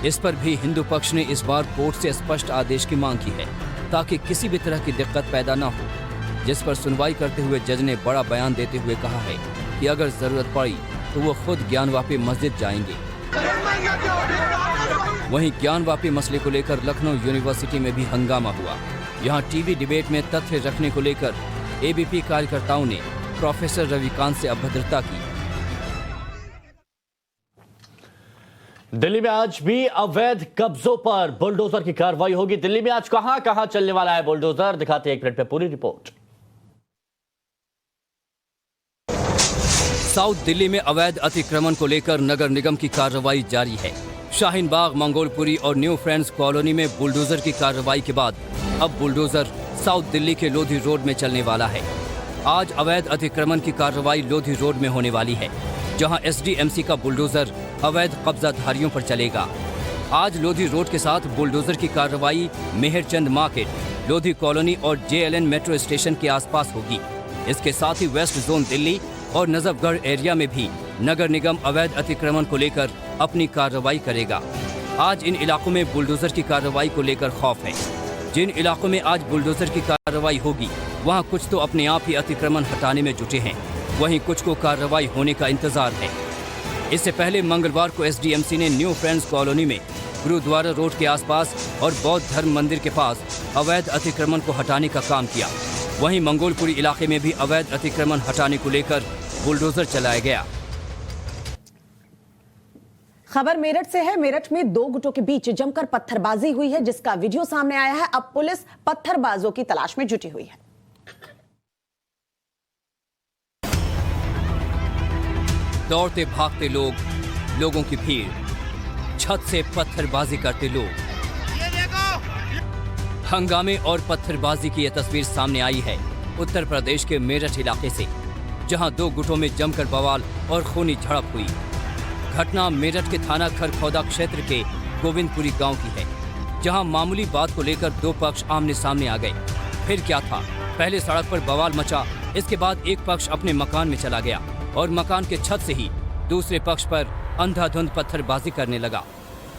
इस पर भी हिंदू पक्ष ने इस बार कोर्ट से स्पष्ट आदेश की मांग की है, ताकि किसी भी तरह की दिक्कत पैदा न हो, जिस पर सुनवाई करते हुए जज ने बड़ा बयान देते हुए कहा है कि अगर जरूरत पड़ी तो वो खुद ज्ञानव्यापी मस्जिद जाएंगे। वहीं ज्ञानव्यापी मसले को लेकर लखनऊ यूनिवर्सिटी में भी हंगामा हुआ। यहाँ टीवी डिबेट में तथ्य रखने को लेकर एबीपी कार्यकर्ताओं ने प्रोफेसर रविकांत से अभद्रता की। दिल्ली में आज भी अवैध कब्जों पर बुलडोजर की कार्रवाई होगी। दिल्ली में आज कहां कहां चलने वाला है बुलडोजर, दिखाते हैं 1 मिनट में पूरी रिपोर्ट। साउथ दिल्ली में अवैध अतिक्रमण को लेकर नगर निगम की कार्रवाई जारी है। शाहीन बाग, मंगोलपुरी और न्यू फ्रेंड्स कॉलोनी में बुलडोजर की कार्रवाई के बाद अब बुलडोजर साउथ दिल्ली के लोधी रोड में चलने वाला है। आज अवैध अतिक्रमण की कार्रवाई लोधी रोड में होने वाली है, जहां एसडीएमसी का बुलडोजर अवैध कब्जाधारियों पर चलेगा। आज लोधी रोड के साथ बुलडोजर की कार्रवाई मेहरचंद मार्केट, लोधी कॉलोनी और जेएलएन मेट्रो स्टेशन के आसपास होगी। इसके साथ ही वेस्ट जोन दिल्ली और नजफगढ़ एरिया में भी नगर निगम अवैध अतिक्रमण को लेकर अपनी कार्रवाई करेगा। आज इन इलाकों में बुलडोजर की कार्रवाई को लेकर खौफ है। जिन इलाकों में आज बुलडोजर की कार्रवाई होगी, वहां कुछ तो अपने आप ही अतिक्रमण हटाने में जुटे हैं, वहीं कुछ को कार्रवाई होने का इंतजार है। इससे पहले मंगलवार को एसडीएमसी ने न्यू फ्रेंड्स कॉलोनी में गुरुद्वारा रोड के आसपास और बौद्ध धर्म मंदिर के पास अवैध अतिक्रमण को हटाने का काम किया। वहीं मंगोलपुरी इलाके में भी अवैध अतिक्रमण हटाने को लेकर बुलडोजर चलाया गया। खबर मेरठ से है। मेरठ में 2 गुटों के बीच जमकर पत्थरबाजी हुई है, जिसका वीडियो सामने आया है। अब पुलिस पत्थरबाजों की तलाश में जुटी हुई है। दौड़ते भागते लोग, लोगों की भीड़, छत से पत्थरबाजी करते लोग। ये देखो, हंगामे और पत्थरबाजी की यह तस्वीर सामने आई है उत्तर प्रदेश के मेरठ इलाके से, जहां 2 गुटों में जमकर बवाल और खूनी झड़प हुई। घटना मेरठ के थाना खरखौदा क्षेत्र के गोविंदपुरी गांव की है, जहां मामूली बात को लेकर 2 पक्ष आमने सामने आ गए। फिर क्या था, पहले सड़क पर बवाल मचा, इसके बाद एक पक्ष अपने मकान में चला गया और मकान के छत से ही दूसरे पक्ष पर अंधाधुंध पत्थरबाजी करने लगा।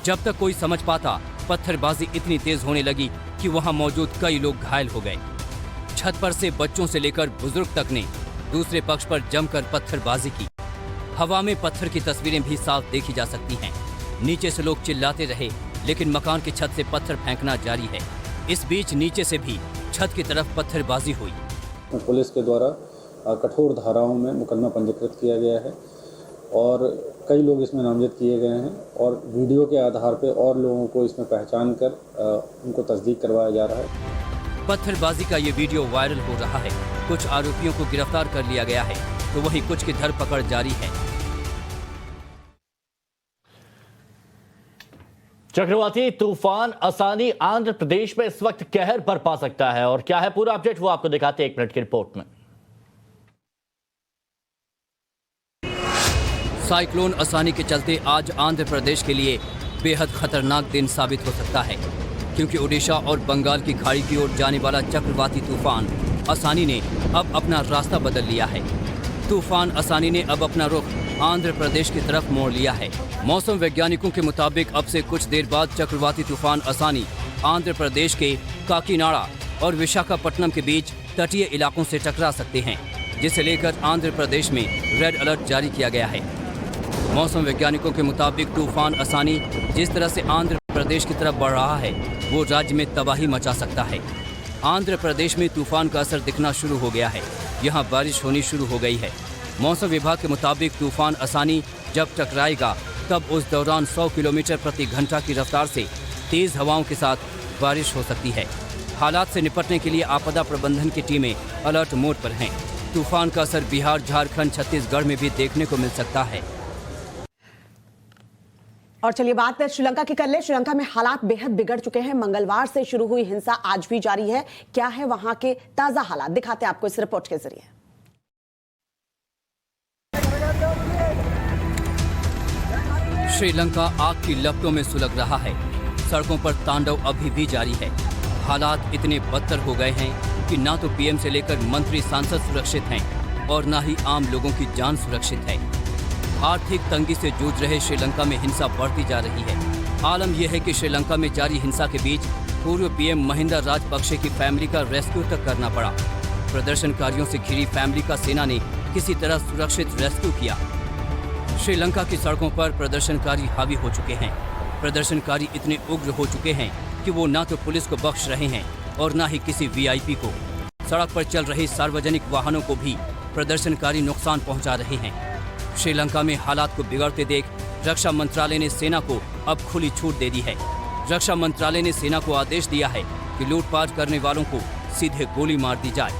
जब तक कोई समझ पाता, पत्थरबाजी इतनी तेज होने लगी कि वहां मौजूद कई लोग घायल हो गए। छत पर से बच्चों से लेकर बुजुर्ग तक ने दूसरे पक्ष पर जमकर पत्थरबाजी की। हवा में पत्थर की तस्वीरें भी साफ देखी जा सकती हैं। नीचे से लोग चिल्लाते रहे, लेकिन मकान की छत से पत्थर फेंकना जारी है। इस बीच नीचे से भी छत की तरफ पत्थरबाजी हुई। पुलिस के द्वारा कठोर धाराओं में मुकदमा पंजीकृत किया गया है और कई लोग इसमें नामजद किए गए हैं और वीडियो के आधार पर और लोगों को इसमें पहचान कर उनको तस्दीक करवाया जा रहा है। पत्थरबाजी का ये वीडियो वायरल हो रहा है। कुछ आरोपियों को गिरफ्तार कर लिया गया है, तो वहीं कुछ की धरपकड़ जारी है। चक्रवाती तूफान असानी आंध्र प्रदेश में इस वक्त कहर बरपा सकता है और क्या है पूरा अपडेट वो आपको दिखाते हैं 1 मिनट की रिपोर्ट में। साइक्लोन असानी के चलते आज आंध्र प्रदेश के लिए बेहद खतरनाक दिन साबित हो सकता है, क्योंकि ओडिशा और बंगाल की खाड़ी की ओर जाने वाला चक्रवाती तूफान असानी ने अब अपना रास्ता बदल लिया है। तूफान असानी ने अब अपना रुख आंध्र प्रदेश की तरफ मोड़ लिया है। मौसम वैज्ञानिकों के मुताबिक अब से कुछ देर बाद चक्रवाती तूफान असानी आंध्र प्रदेश के काकीनाडा और विशाखापट्टनम के बीच तटीय इलाकों से टकरा सकते हैं, जिसे लेकर आंध्र प्रदेश में रेड अलर्ट जारी किया गया है। मौसम वैज्ञानिकों के मुताबिक तूफान असानी जिस तरह से आंध्र प्रदेश की तरफ बढ़ रहा है वो राज्य में तबाही मचा सकता है। आंध्र प्रदेश में तूफान का असर दिखना शुरू हो गया है, यहाँ बारिश होनी शुरू हो गई है। मौसम विभाग के मुताबिक तूफान असानी जब टकराएगा तब उस दौरान 100 किलोमीटर प्रति घंटा की रफ्तार से तेज हवाओं के साथ बारिश हो सकती है। हालात से निपटने के लिए आपदा प्रबंधन की टीमें अलर्ट मोड पर हैं। तूफान का असर बिहार, झारखंड, छत्तीसगढ़ में भी देखने को मिल सकता है। और चलिए बात श्रीलंका की कर ले। श्रीलंका में हालात बेहद बिगड़ चुके हैं। मंगलवार से शुरू हुई हिंसा आज भी जारी है। क्या है वहां के ताजा हालात, दिखाते हैं आपको इस रिपोर्ट के जरिए। श्रीलंका आग की लपटों में सुलग रहा है। सड़कों पर तांडव अभी भी जारी है। हालात इतने बदतर हो गए हैं कि ना तो पीएम से लेकर मंत्री, सांसद सुरक्षित हैं और ना ही आम लोगों की जान सुरक्षित है। आर्थिक तंगी से जूझ रहे श्रीलंका में हिंसा बढ़ती जा रही है। आलम यह है कि श्रीलंका में जारी हिंसा के बीच पूर्व पीएम महिंदा राजपक्षे की फैमिली का रेस्क्यू तक करना पड़ा। प्रदर्शनकारियों से घिरी फैमिली का सेना ने किसी तरह सुरक्षित रेस्क्यू किया। श्रीलंका की सड़कों पर प्रदर्शनकारी हावी हो चुके हैं। प्रदर्शनकारी इतने उग्र हो चुके हैं कि वो ना तो पुलिस को बख्श रहे हैं और ना ही किसी वीआईपी को। सड़क पर चल रहे सार्वजनिक वाहनों को भी प्रदर्शनकारी नुकसान पहुंचा रहे हैं। श्रीलंका में हालात को बिगड़ते देख रक्षा मंत्रालय ने सेना को अब खुली छूट दे दी है। रक्षा मंत्रालय ने सेना को आदेश दिया है कि लूटपाट करने वालों को सीधे गोली मार दी जाए।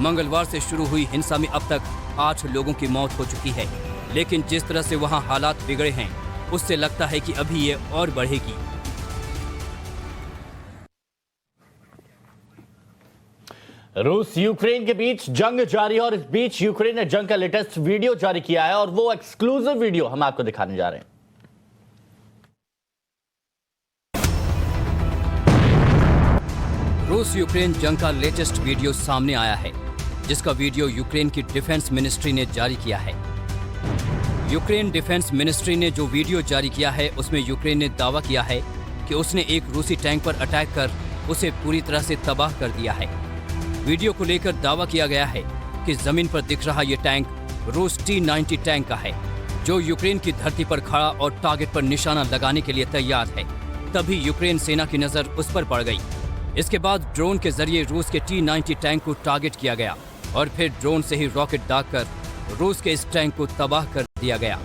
मंगलवार से शुरू हुई हिंसा में अब तक 8 लोगों की मौत हो चुकी है, लेकिन जिस तरह से वहां हालात बिगड़े हैं उससे लगता है कि अभी ये और बढ़ेगी। रूस यूक्रेन के बीच जंग जारी है और इस बीच यूक्रेन ने जंग का लेटेस्ट वीडियो जारी किया है और वो एक्सक्लूसिव वीडियो हम आपको दिखाने जा रहे हैं। रूस यूक्रेन जंग का लेटेस्ट वीडियो सामने आया है, जिसका वीडियो यूक्रेन की डिफेंस मिनिस्ट्री ने जारी किया है। यूक्रेन डिफेंस मिनिस्ट्री ने जो वीडियो जारी किया है उसमें यूक्रेन ने दावा किया है कि उसने एक रूसी टैंक पर अटैक कर उसे पूरी तरह से तबाह कर दिया है। वीडियो को लेकर दावा किया गया है कि जमीन पर दिख रहा ये टैंक रूस T-90 टैंक का है, जो यूक्रेन की धरती पर खड़ा और टारगेट पर निशाना लगाने के लिए तैयार है। तभी यूक्रेन सेना की नजर उस पर पड़ गई। इसके बाद ड्रोन के जरिए रूस के T-90 टैंक को टारगेट किया गया और फिर ड्रोन से ही रॉकेट दागकर रूस के इस टैंक को तबाह कर दिया गया।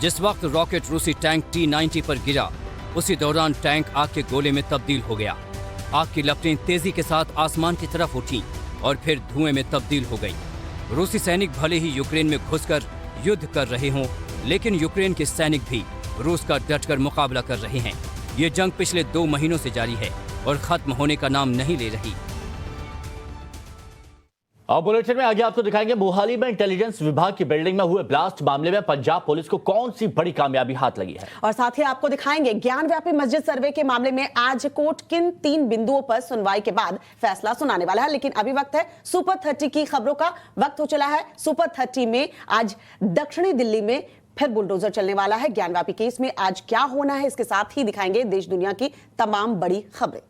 जिस वक्त रॉकेट रूसी टैंक T-90 पर गिरा, उसी दौरान टैंक आग के गोले में तब्दील हो गया। आग की लपटें तेजी के साथ आसमान की तरफ उठी और फिर धुएं में तब्दील हो गई। रूसी सैनिक भले ही यूक्रेन में घुसकर युद्ध कर रहे हों, लेकिन यूक्रेन के सैनिक भी रूस का डटकर मुकाबला कर रहे हैं। ये जंग पिछले 2 महीनों से जारी है और खत्म होने का नाम नहीं ले रही। और बुलेटिन में आगे आपको दिखाएंगे मोहाली में इंटेलिजेंस विभाग की बिल्डिंग में हुए ब्लास्ट मामले में पंजाब पुलिस को कौन सी बड़ी कामयाबी हाथ लगी है। और साथ ही आपको दिखाएंगे ज्ञानव्यापी मस्जिद सर्वे के मामले में आज कोर्ट किन 3 बिंदुओं पर सुनवाई के बाद फैसला सुनाने वाला है। लेकिन अभी वक्त है सुपर 30 की खबरों का। वक्त हो चला है सुपर 30 में। आज दक्षिणी दिल्ली में फिर बुलडोजर चलने वाला है। ज्ञानव्यापी केस में आज क्या होना है, इसके साथ ही दिखाएंगे देश दुनिया की तमाम बड़ी खबरें।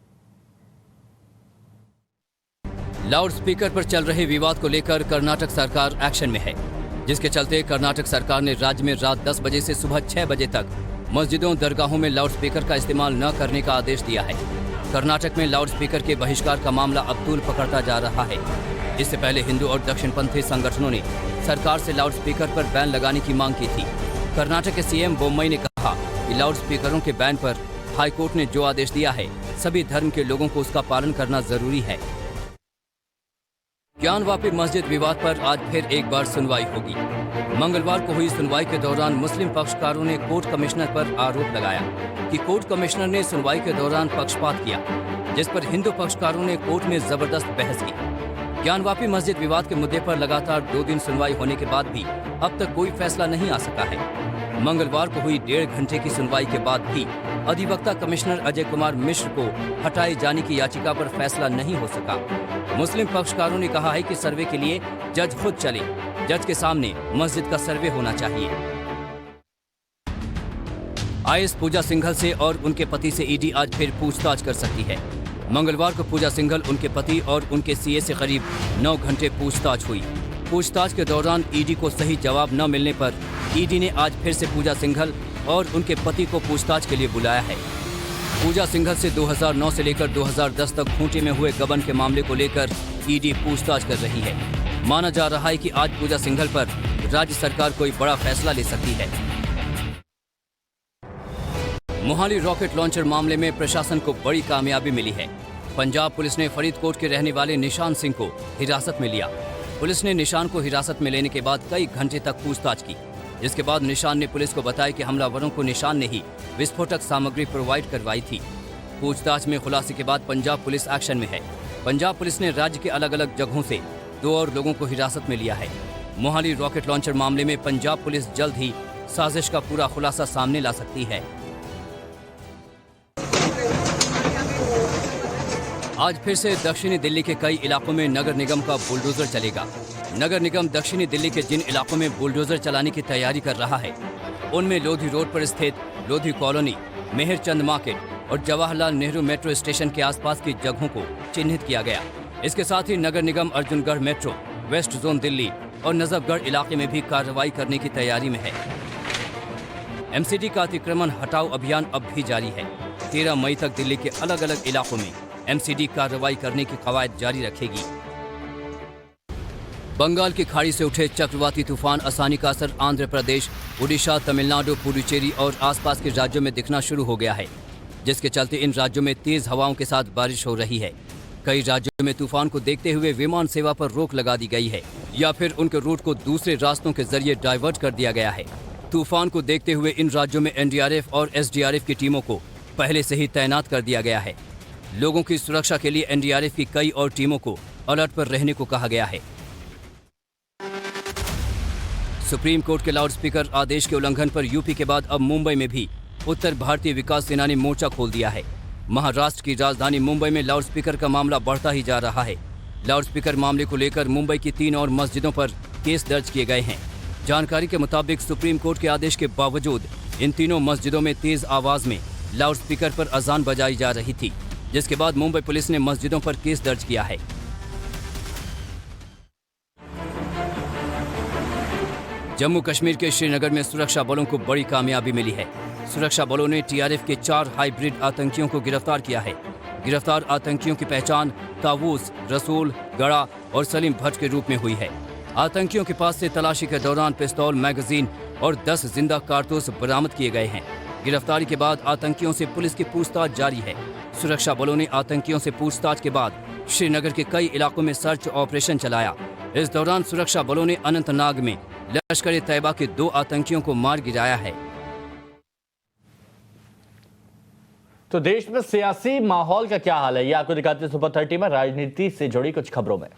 लाउड स्पीकर पर चल रहे विवाद को लेकर कर्नाटक सरकार एक्शन में है, जिसके चलते कर्नाटक सरकार ने राज्य में रात 10 बजे से सुबह 6 बजे तक मस्जिदों, दरगाहों में लाउड स्पीकर का इस्तेमाल न करने का आदेश दिया है। कर्नाटक में लाउड स्पीकर के बहिष्कार का मामला अब तूल पकड़ता जा रहा है। इससे पहले हिंदू और दक्षिणपंथी संगठनों ने सरकार से लाउड स्पीकर पर बैन लगाने की मांग की थी। कर्नाटक के सीएम बोम्मई ने कहा कि लाउड स्पीकरों के बैन पर हाईकोर्ट ने जो आदेश दिया है, सभी धर्म के लोगों को उसका पालन करना जरूरी है। ज्ञानवापी मस्जिद विवाद पर आज फिर एक बार सुनवाई होगी। मंगलवार को हुई सुनवाई के दौरान मुस्लिम पक्षकारों ने कोर्ट कमिश्नर पर आरोप लगाया कि कोर्ट कमिश्नर ने सुनवाई के दौरान पक्षपात किया, जिस पर हिंदू पक्षकारों ने कोर्ट में जबरदस्त बहस की। ज्ञानवापी मस्जिद विवाद के मुद्दे पर लगातार 2 दिन सुनवाई होने के बाद भी अब तक कोई फैसला नहीं आ सका है। मंगलवार को हुई 1.5 घंटे की सुनवाई के बाद भी अधिवक्ता कमिश्नर अजय कुमार मिश्र को हटाए जाने की याचिका पर फैसला नहीं हो सका। मुस्लिम पक्षकारों ने कहा है कि सर्वे के लिए जज खुद चले, जज के सामने मस्जिद का सर्वे होना चाहिए। आईएएस पूजा सिंघल से और उनके पति से ईडी आज फिर पूछताछ कर सकती है। मंगलवार को पूजा सिंघल, उनके पति और उनके सीए से करीब 9 घंटे पूछताछ हुई। पूछताछ के दौरान ईडी को सही जवाब न मिलने पर ईडी ने आज फिर से पूजा सिंघल और उनके पति को पूछताछ के लिए बुलाया है। पूजा सिंघल से 2009 से लेकर 2010 तक खूंटी में हुए गबन के मामले को लेकर ईडी पूछताछ कर रही है। माना जा रहा है कि आज पूजा सिंघल पर राज्य सरकार कोई बड़ा फैसला ले सकती है। मोहाली रॉकेट लॉन्चर मामले में प्रशासन को बड़ी कामयाबी मिली है। पंजाब पुलिस ने फरीदकोट के रहने वाले निशान सिंह को हिरासत में लिया। पुलिस ने निशान को हिरासत में लेने के बाद कई घंटे तक पूछताछ की, जिसके बाद निशान ने पुलिस को बताया कि हमलावरों को निशान ने ही विस्फोटक सामग्री प्रोवाइड करवाई थी। पूछताछ में खुलासे के बाद पंजाब पुलिस एक्शन में है। पंजाब पुलिस ने राज्य के अलग अलग जगहों से 2 और लोगों को हिरासत में लिया है। मोहाली रॉकेट लॉन्चर मामले में पंजाब पुलिस जल्द ही साजिश का पूरा खुलासा सामने ला सकती है। आज फिर से दक्षिणी दिल्ली के कई इलाकों में नगर निगम का बुलडोजर चलेगा। नगर निगम दक्षिणी दिल्ली के जिन इलाकों में बुलडोजर चलाने की तैयारी कर रहा है, उनमें लोधी रोड पर स्थित लोधी कॉलोनी, मेहरचंद मार्केट और जवाहरलाल नेहरू मेट्रो स्टेशन के आसपास की जगहों को चिन्हित किया गया। इसके साथ ही नगर निगम अर्जुनगढ़ मेट्रो, वेस्ट जोन दिल्ली और नजफगढ़ इलाके में भी कार्रवाई करने की तैयारी में है। एमसीडी का अतिक्रमण हटाओ अभियान अब भी जारी है। 13 मई तक दिल्ली के अलग अलग इलाकों में एमसीडी कार्रवाई करने की कवायद जारी रखेगी। बंगाल की खाड़ी से उठे चक्रवाती तूफान आसानी का असर आंध्र प्रदेश, उड़ीसा, तमिलनाडु, पुडुचेरी और आसपास के राज्यों में दिखना शुरू हो गया है, जिसके चलते इन राज्यों में तेज हवाओं के साथ बारिश हो रही है। कई राज्यों में तूफान को देखते हुए विमान सेवा पर रोक लगा दी गई है या फिर उनके रूट को दूसरे रास्तों के जरिए डाइवर्ट कर दिया गया है। तूफान को देखते हुए इन राज्यों में एनडीआरएफ और एसडीआरएफ की टीमों को पहले से ही तैनात कर दिया गया है। लोगों की सुरक्षा के लिए एनडीआरएफ की कई और टीमों को अलर्ट पर रहने को कहा गया है। सुप्रीम कोर्ट के लाउडस्पीकर आदेश के उल्लंघन पर यूपी के बाद अब मुंबई में भी उत्तर भारतीय विकास सेना ने मोर्चा खोल दिया है। महाराष्ट्र की राजधानी मुंबई में लाउडस्पीकर का मामला बढ़ता ही जा रहा है। लाउडस्पीकर मामले को लेकर मुंबई की 3 और मस्जिदों पर केस दर्ज किए गए हैं। जानकारी के मुताबिक सुप्रीम कोर्ट के आदेश के बावजूद इन तीनों मस्जिदों में तेज आवाज में लाउडस्पीकर पर अजान बजाई जा रही थी, जिसके बाद मुंबई पुलिस ने मस्जिदों पर केस दर्ज किया है। जम्मू कश्मीर के श्रीनगर में सुरक्षा बलों को बड़ी कामयाबी मिली है। सुरक्षा बलों ने टीआरएफ के 4 हाइब्रिड आतंकियों को गिरफ्तार किया है। गिरफ्तार आतंकियों की पहचान तावूस, रसूल, गड़ा और सलीम भट्ट के रूप में हुई है। आतंकियों के पास से तलाशी के दौरान पिस्तौल, मैगजीन और 10 जिंदा कारतूस बरामद किए गए हैं। गिरफ्तारी के बाद आतंकियों से पुलिस की पूछताछ जारी है। सुरक्षा बलों ने आतंकियों से पूछताछ के बाद श्रीनगर के कई इलाकों में सर्च ऑपरेशन चलाया। इस दौरान सुरक्षा बलों ने अनंतनाग में लश्कर-ए-तैयबा के 2 आतंकियों को मार गिराया है। तो देश में सियासी माहौल का क्या हाल है, ये आपको दिखाते हैं सुपर 30 में राजनीति से जुड़ी कुछ खबरों में।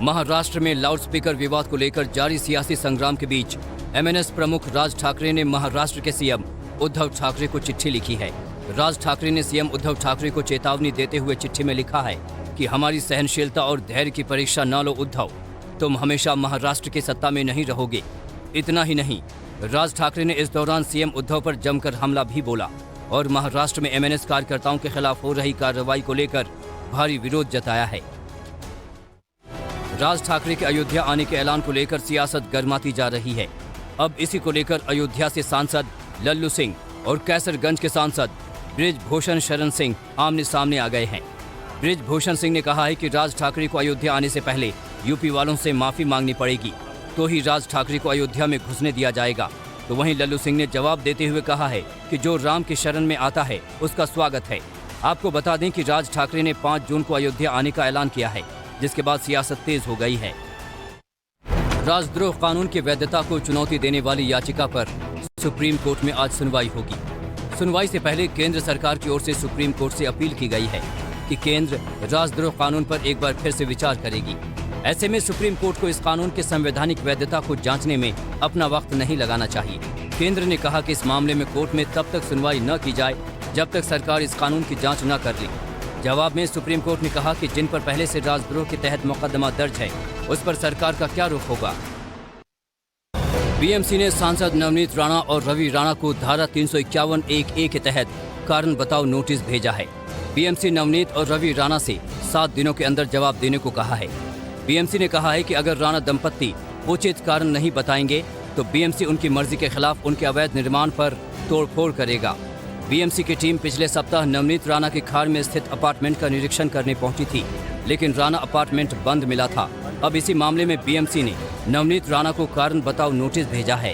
महाराष्ट्र में लाउडस्पीकर विवाद को लेकर जारी सियासी संग्राम के बीच एमएनएस प्रमुख राज ठाकरे ने महाराष्ट्र के सीएम उद्धव ठाकरे को चिट्ठी लिखी है। राज ठाकरे ने सीएम उद्धव ठाकरे को चेतावनी देते हुए चिट्ठी में लिखा है कि हमारी सहनशीलता और धैर्य की परीक्षा न लो उद्धव, तुम हमेशा महाराष्ट्र की सत्ता में नहीं रहोगे। इतना ही नहीं, राज ठाकरे ने इस दौरान सीएम उद्धव पर जमकर हमला भी बोला और महाराष्ट्र में एमएनएस कार्यकर्ताओं के खिलाफ हो रही कार्रवाई को लेकर भारी विरोध जताया है। राज ठाकरे के अयोध्या आने के ऐलान को लेकर सियासत गर्माती जा रही है। अब इसी को लेकर अयोध्या से सांसद लल्लू सिंह और कैसरगंज के सांसद बृजभूषण शरण सिंह आमने सामने आ गए हैं। बृजभूषण सिंह ने कहा है कि राज ठाकरे को अयोध्या आने से पहले यूपी वालों से माफी मांगनी पड़ेगी, तो ही राज ठाकरे को अयोध्या में घुसने दिया जाएगा। तो वहीं लल्लू सिंह ने जवाब देते हुए कहा है कि जो राम की शरण में आता है उसका स्वागत है। आपको बता दें कि राज ठाकरे ने 5 जून को अयोध्या आने का ऐलान किया है, जिसके बाद सियासत तेज हो गई है। राजद्रोह कानून की वैधता को चुनौती देने वाली याचिका पर सुप्रीम कोर्ट में आज सुनवाई होगी। सुनवाई से पहले केंद्र सरकार की ओर से सुप्रीम कोर्ट से अपील की गई है कि केंद्र राजद्रोह कानून पर एक बार फिर से विचार करेगी। ऐसे में सुप्रीम कोर्ट को इस कानून के संवैधानिक वैधता को जांचने में अपना वक्त नहीं लगाना चाहिए। केंद्र ने कहा कि इस मामले में कोर्ट में तब तक सुनवाई न की जाए जब तक सरकार इस कानून की जांच न कर ले। जवाब में सुप्रीम कोर्ट ने कहा कि जिन पर पहले से राजद्रोह के तहत मुकदमा दर्ज है, उस पर सरकार का क्या रुख होगा। बीएमसी ने सांसद नवनीत राणा और रवि राणा को धारा 351(1)(a) के तहत कारण बताओ नोटिस भेजा है। बीएमसी नवनीत और रवि राणा से 7 दिनों के अंदर जवाब देने को कहा है। बीएमसी ने कहा है कि अगर राणा दंपत्ति उचित कारण नहीं बताएंगे तो बीएमसी उनकी मर्जी के खिलाफ उनके अवैध निर्माण पर तोड़फोड़ करेगा। बीएमसी की टीम पिछले सप्ताह नवनीत राणा के खार में स्थित अपार्टमेंट का निरीक्षण करने पहुंची थी, लेकिन राणा अपार्टमेंट बंद मिला था। अब इसी मामले में बीएमसी ने नवनीत राणा को कारण बताओ नोटिस भेजा है।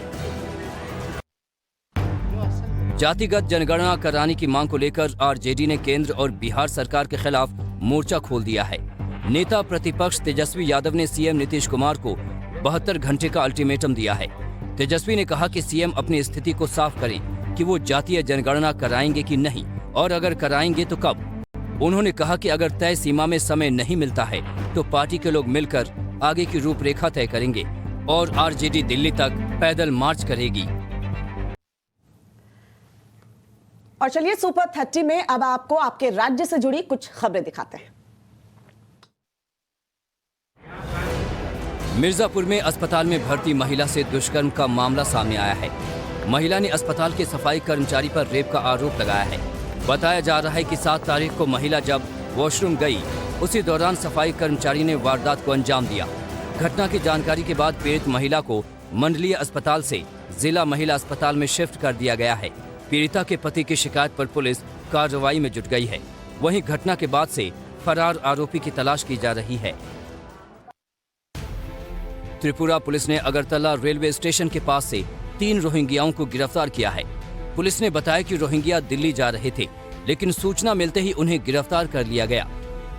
जातिगत जनगणना कराने की मांग को लेकर आरजेडी ने केंद्र और बिहार सरकार के खिलाफ मोर्चा खोल दिया है। नेता प्रतिपक्ष तेजस्वी यादव ने सीएम नीतीश कुमार को 72 घंटे का अल्टीमेटम दिया है। तेजस्वी ने कहा कि सीएम अपनी स्थिति को साफ करें कि वो जातीय जनगणना कराएंगे कि नहीं, और अगर कराएंगे तो कब। उन्होंने कहा कि अगर तय सीमा में समय नहीं मिलता है तो पार्टी के लोग मिलकर आगे की रूपरेखा तय करेंगे और आरजेडी दिल्ली तक पैदल मार्च करेगी। और चलिए सुपर 30 में अब आपको आपके राज्य से जुड़ी कुछ खबरें दिखाते हैं। मिर्जापुर में अस्पताल में भर्ती महिला से दुष्कर्म का मामला सामने आया है। महिला ने अस्पताल के सफाई कर्मचारी पर रेप का आरोप लगाया है। बताया जा रहा है कि 7 तारीख को महिला जब वॉशरूम गई, उसी दौरान सफाई कर्मचारी ने वारदात को अंजाम दिया। घटना की जानकारी के बाद पीड़ित महिला को मंडलीय अस्पताल से जिला महिला अस्पताल में शिफ्ट कर दिया गया है। पीड़िता के पति की शिकायत पर पुलिस कार्रवाई में जुट गई है। वहीं घटना के बाद से फरार आरोपी की तलाश की जा रही है। त्रिपुरा पुलिस ने अगरतला रेलवे स्टेशन के पास से 3 रोहिंग्याओं को गिरफ्तार किया है। पुलिस ने बताया कि रोहिंग्या दिल्ली जा रहे थे, लेकिन सूचना मिलते ही उन्हें गिरफ्तार कर लिया गया।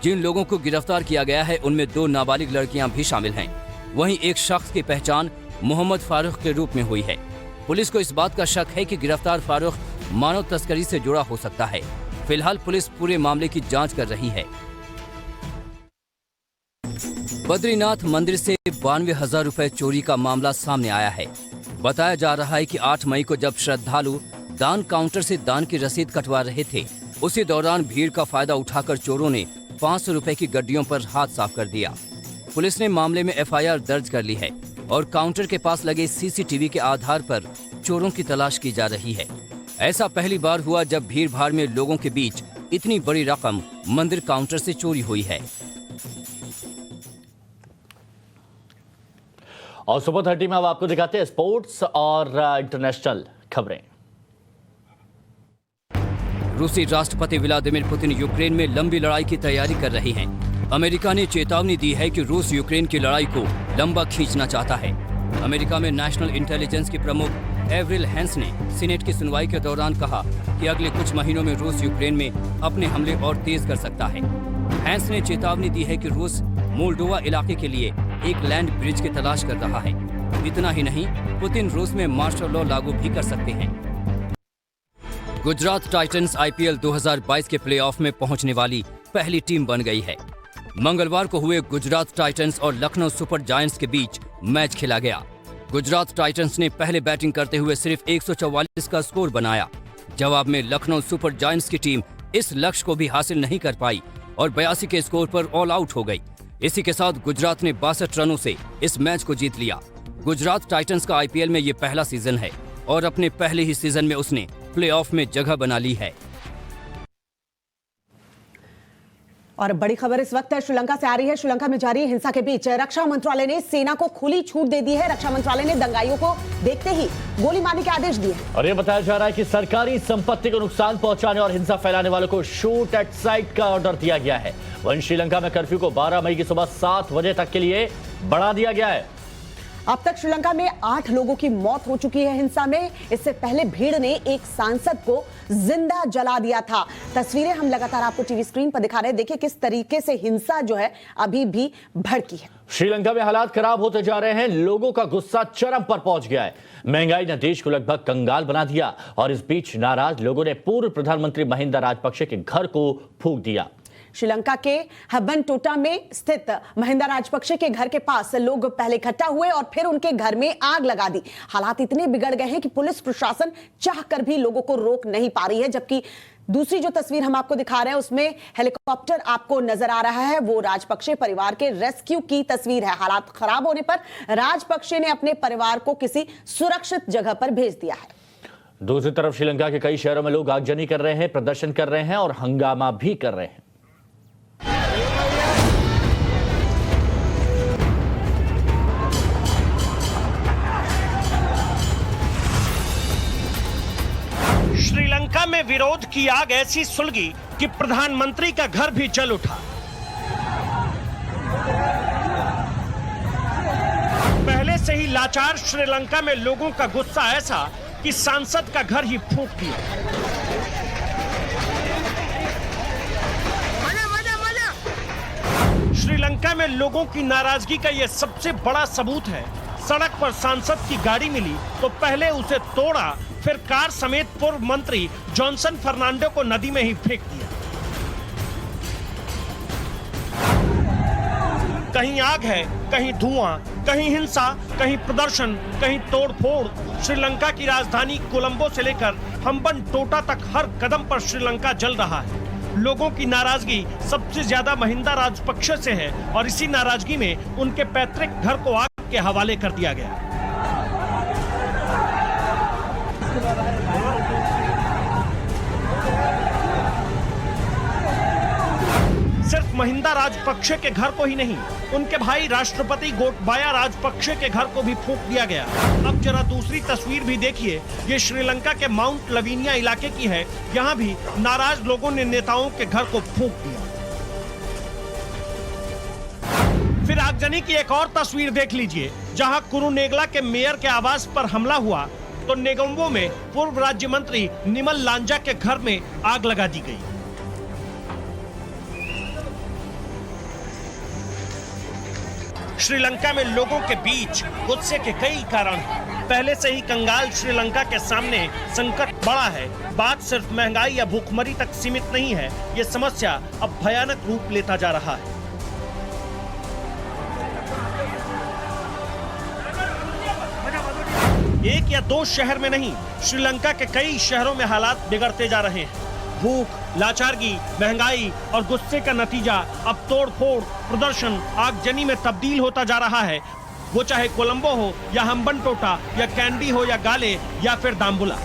जिन लोगों को गिरफ्तार किया गया है उनमें 2 नाबालिग लड़कियां भी शामिल हैं। वहीं एक शख्स की पहचान मोहम्मद फारूक के रूप में हुई है। पुलिस को इस बात का शक है कि गिरफ्तार फारूक मानव तस्करी से जुड़ा हो सकता है। फिलहाल पुलिस पूरे मामले की जांच कर रही है। बद्रीनाथ मंदिर से 92,000 रुपए चोरी का मामला सामने आया है। बताया जा रहा है कि 8 मई को जब श्रद्धालु दान काउंटर से दान की रसीद कटवा रहे थे, उसी दौरान भीड़ का फायदा उठाकर चोरों ने 500 रुपए की गड्डियों पर हाथ साफ कर दिया। पुलिस ने मामले में एफआईआर दर्ज कर ली है और काउंटर के पास लगे सीसीटीवी के आधार पर चोरों की तलाश की जा रही है। ऐसा पहली बार हुआ जब भीड़ भाड़ में लोगों के बीच इतनी बड़ी रकम मंदिर काउंटर से चोरी हुई है। और सुपर 30 में अब आपको दिखाते हैं स्पोर्ट्स और इंटरनेशनल खबरें। रूसी राष्ट्रपति व्लादिमीर पुतिन यूक्रेन में लंबी लड़ाई की तैयारी कर रहे हैं। अमेरिका ने चेतावनी दी है कि रूस यूक्रेन की लड़ाई को लंबा खींचना चाहता है। अमेरिका में नेशनल इंटेलिजेंस के प्रमुख एवरिल हैंस ने सीनेट की सुनवाई के दौरान कहा कि अगले कुछ महीनों में रूस यूक्रेन में अपने हमले और तेज कर सकता है। हैंस ने चेतावनी दी है कि रूस मोल्डोवा इलाके के लिए एक लैंड ब्रिज की तलाश कर रहा है। इतना ही नहीं, पुतिन रूस में मार्शल लॉ लागू भी कर सकते हैं। गुजरात टाइटंस आईपीएल 2022 के प्लेऑफ में पहुंचने वाली पहली टीम बन गई है। मंगलवार को हुए गुजरात टाइटंस और लखनऊ सुपर जायंट्स के बीच मैच खेला गया। गुजरात टाइटंस ने पहले बैटिंग करते हुए सिर्फ 144 का स्कोर बनाया। जवाब में लखनऊ सुपर जायंट्स की टीम इस लक्ष्य को भी हासिल नहीं कर पाई और 82 के स्कोर पर ऑल आउट हो गई। इसी के साथ गुजरात ने 62 रनों से इस मैच को जीत लिया। गुजरात टाइटंस का आईपीएल में ये पहला सीजन है और अपने पहले ही सीजन में उसने प्लेऑफ में जगह बना ली है। और बड़ी खबर इस वक्त श्रीलंका से आ रही है। श्रीलंका में जारी हिंसा के बीच रक्षा मंत्रालय ने सेना को खुली छूट दे दी है। रक्षा मंत्रालय ने दंगाइयों को देखते ही गोली मारने के आदेश दिए। और यह बताया जा रहा है कि सरकारी संपत्ति को नुकसान पहुंचाने और हिंसा फैलाने वालों को शूट एट साइट का ऑर्डर दिया गया है। वहीं श्रीलंका में कर्फ्यू को 12 मई की सुबह 7 बजे तक के लिए बढ़ा दिया गया है। अब तक श्रीलंका में 8 लोगों की मौत हो चुकी है हिंसा में। इससे पहले भीड़ ने एक सांसद को जिंदा जला दिया था। तस्वीरें हम लगातार आपको टीवी स्क्रीन पर दिखा रहे हैं। देखिए किस तरीके से हिंसा जो है अभी भी भड़की है। श्रीलंका में हालात खराब होते जा रहे हैं। लोगों का गुस्सा चरम पर पहुंच गया है। महंगाई ने देश को लगभग कंगाल बना दिया और इस बीच नाराज लोगों ने पूर्व प्रधानमंत्री महिंदा राजपक्षे के घर को फूंक दिया। श्रीलंका के हम्बनटोटा में स्थित महिंदा राजपक्षे के घर के पास लोग पहले इकट्ठा हुए और फिर उनके घर में आग लगा दी। हालात इतने बिगड़ गए हैं कि पुलिस प्रशासन चाहकर भी लोगों को रोक नहीं पा रही है। जबकि दूसरी जो तस्वीर हम आपको दिखा रहे हैं उसमें हेलीकॉप्टर आपको नजर आ रहा है, वो राजपक्षे परिवार के रेस्क्यू की तस्वीर है। हालात खराब होने पर राजपक्षे ने अपने परिवार को किसी सुरक्षित जगह पर भेज दिया है। दूसरी तरफ श्रीलंका के कई शहरों में लोग आगजनी कर रहे हैं, प्रदर्शन कर रहे हैं और हंगामा भी कर रहे हैं। श्रीलंका में विरोध की आग ऐसी सुलगी कि प्रधानमंत्री का घर भी जल उठा। पहले से ही लाचार श्रीलंका में लोगों का गुस्सा ऐसा कि सांसद का घर ही फूंक दिया। श्रीलंका में लोगों की नाराजगी का यह सबसे बड़ा सबूत है। सड़क पर सांसद की गाड़ी मिली तो पहले उसे तोड़ा, फिर कार समेत पूर्व मंत्री जॉनसन फर्नांडो को नदी में ही फेंक दिया। कहीं आग है, कहीं धुआं, कहीं हिंसा, कहीं प्रदर्शन, कहीं तोड़फोड़। श्रीलंका की राजधानी कोलंबो से लेकर हम्बनटोटा तक हर कदम पर श्रीलंका जल रहा है। लोगों की नाराजगी सबसे ज्यादा महिंदा राजपक्षे से है और इसी नाराजगी में उनके पैतृक घर को आग के हवाले कर दिया गया। सिर्फ महिंदा राजपक्षे के घर को ही नहीं, उनके भाई राष्ट्रपति गोटबाया राजपक्षे के घर को भी फूंक दिया गया। अब जरा दूसरी तस्वीर भी देखिए। ये श्रीलंका के माउंट लवीनिया इलाके की है। यहाँ भी नाराज लोगों ने नेताओं के घर को फूंक दिया। फिर आगजनी की एक और तस्वीर देख लीजिए, जहाँ कुरुनेगला के मेयर के आवास पर हमला हुआ तो नेगोम्बो में पूर्व राज्य मंत्री निमल लांजा के घर में आग लगा दी गई। श्रीलंका में लोगों के बीच गुस्से के कई कारण हैं। पहले से ही कंगाल श्रीलंका के सामने संकट बड़ा है। बात सिर्फ महंगाई या भूखमरी तक सीमित नहीं है, ये समस्या अब भयानक रूप लेता जा रहा है। एक या दो शहर में नहीं, श्रीलंका के कई शहरों में हालात बिगड़ते जा रहे हैं। भूख, लाचारगी, महंगाई और गुस्से का नतीजा अब तोड़फोड़, प्रदर्शन, आगजनी में तब्दील होता जा रहा है। वो चाहे कोलंबो हो या हम्बनटोटा या कैंडी हो या गाले या फिर दाम्बुला।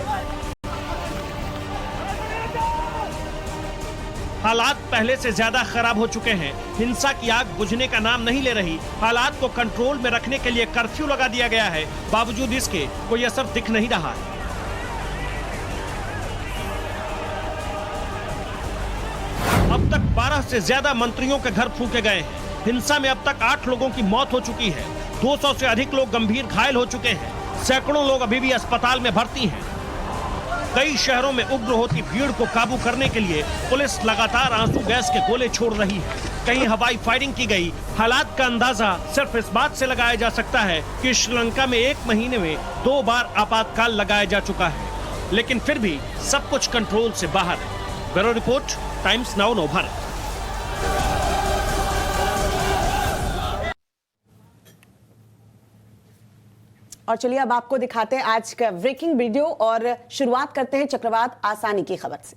हालात पहले से ज्यादा खराब हो चुके हैं। हिंसा की आग बुझने का नाम नहीं ले रही। हालात को कंट्रोल में रखने के लिए कर्फ्यू लगा दिया गया है। बावजूद इसके कोई असर दिख नहीं रहा है। अब तक 12 से ज्यादा मंत्रियों के घर फूंके गए हैं। हिंसा में अब तक 8 लोगों की मौत हो चुकी है। 200 से अधिक लोग गंभीर घायल हो चुके हैं। सैकड़ों लोग अभी भी अस्पताल में भर्ती हैं। कई शहरों में उग्र होती भीड़ को काबू करने के लिए पुलिस लगातार आंसू गैस के गोले छोड़ रही है। कहीं हवाई फायरिंग की गई। हालात का अंदाजा सिर्फ इस बात से लगाया जा सकता है कि श्रीलंका में 1 महीने में 2 बार आपातकाल लगाया जा चुका है, लेकिन फिर भी सब कुछ कंट्रोल से बाहर है। ब्यूरो रिपोर्ट, टाइम्स नाउ नव भारत। और चलिए अब आपको दिखाते हैं आज का ब्रेकिंग वीडियो और शुरुआत करते हैं चक्रवात आसानी की खबर से।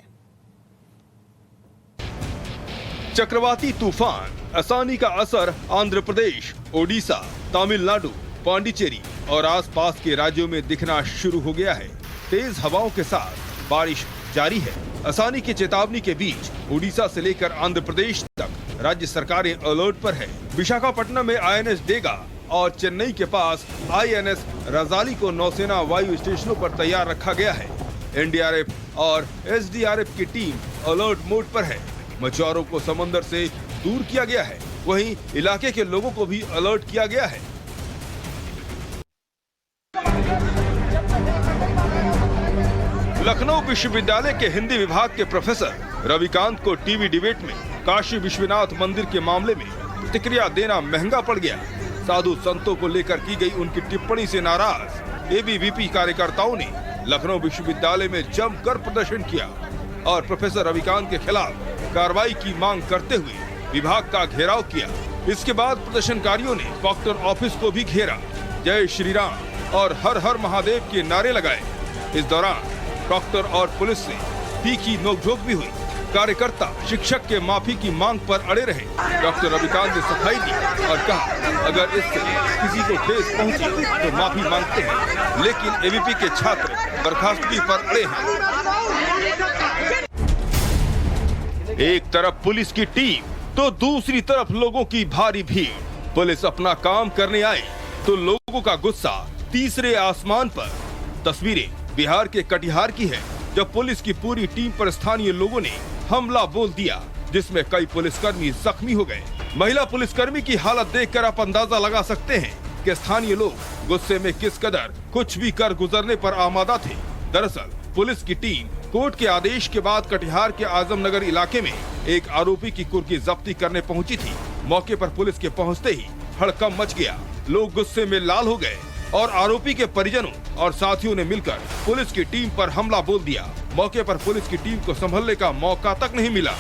चक्रवाती तूफान आसानी का असर आंध्र प्रदेश, ओडिशा, तमिलनाडु, पांडिचेरी और आसपास के राज्यों में दिखना शुरू हो गया है। तेज हवाओं के साथ बारिश जारी है। आसानी की चेतावनी के बीच ओडिशा से लेकर आंध्र प्रदेश तक राज्य सरकारें अलर्ट पर है। विशाखापट्टनम में INS डेगा और चेन्नई के पास INS रजाली को नौसेना वायु स्टेशनों पर तैयार रखा गया है। NDRF और SDRF की टीम अलर्ट मोड पर है। मछुआरों को समंदर से दूर किया गया है। वहीं इलाके के लोगों को भी अलर्ट किया गया है। लखनऊ विश्वविद्यालय के हिंदी विभाग के प्रोफेसर रविकांत को टीवी डिबेट में काशी विश्वनाथ मंदिर के मामले में प्रतिक्रिया देना महंगा पड़ गया। साधु संतों को लेकर की गई उनकी टिप्पणी से नाराज एबीवीपी कार्यकर्ताओं ने लखनऊ विश्वविद्यालय में जमकर प्रदर्शन किया और प्रोफेसर रविकांत के खिलाफ कार्रवाई की मांग करते हुए विभाग का घेराव किया। इसके बाद प्रदर्शनकारियों ने कलेक्टर ऑफिस को भी घेरा, जय श्री राम और हर हर महादेव के नारे लगाए। इस दौरान कलेक्टर और पुलिस से तीखी नोकझोंक भी हुई। कार्यकर्ता शिक्षक के माफी की मांग पर अड़े रहे। डॉक्टर रविकांत ने सफाई दी और कहा, अगर इससे किसी को ठेस पहुंची तो माफी मांगते हैं, लेकिन एबीवीपी के छात्र बर्खास्तगी पर अड़े हैं। एक तरफ पुलिस की टीम तो दूसरी तरफ लोगों की भारी भीड़। पुलिस अपना काम करने आई तो लोगों का गुस्सा तीसरे आसमान पर। तस्वीरें बिहार के कटिहार की है, जब पुलिस की पूरी टीम पर स्थानीय लोगों ने हमला बोल दिया, जिसमें कई पुलिसकर्मी जख्मी हो गए। महिला पुलिसकर्मी की हालत देखकर आप अंदाजा लगा सकते हैं कि स्थानीय लोग गुस्से में किस कदर कुछ भी कर गुजरने पर आमादा थे। दरअसल पुलिस की टीम कोर्ट के आदेश के बाद कटिहार के आजमनगर इलाके में एक आरोपी की कुर्की जब्ती करने पहुंची थी। मौके पर पुलिस के पहुंचते ही हड़कंप मच गया। लोग गुस्से में लाल हो गए और आरोपी के परिजनों और साथियों ने मिलकर पुलिस की टीम पर हमला बोल दिया। मौके पर पुलिस की टीम को संभलने का मौका तक नहीं मिला।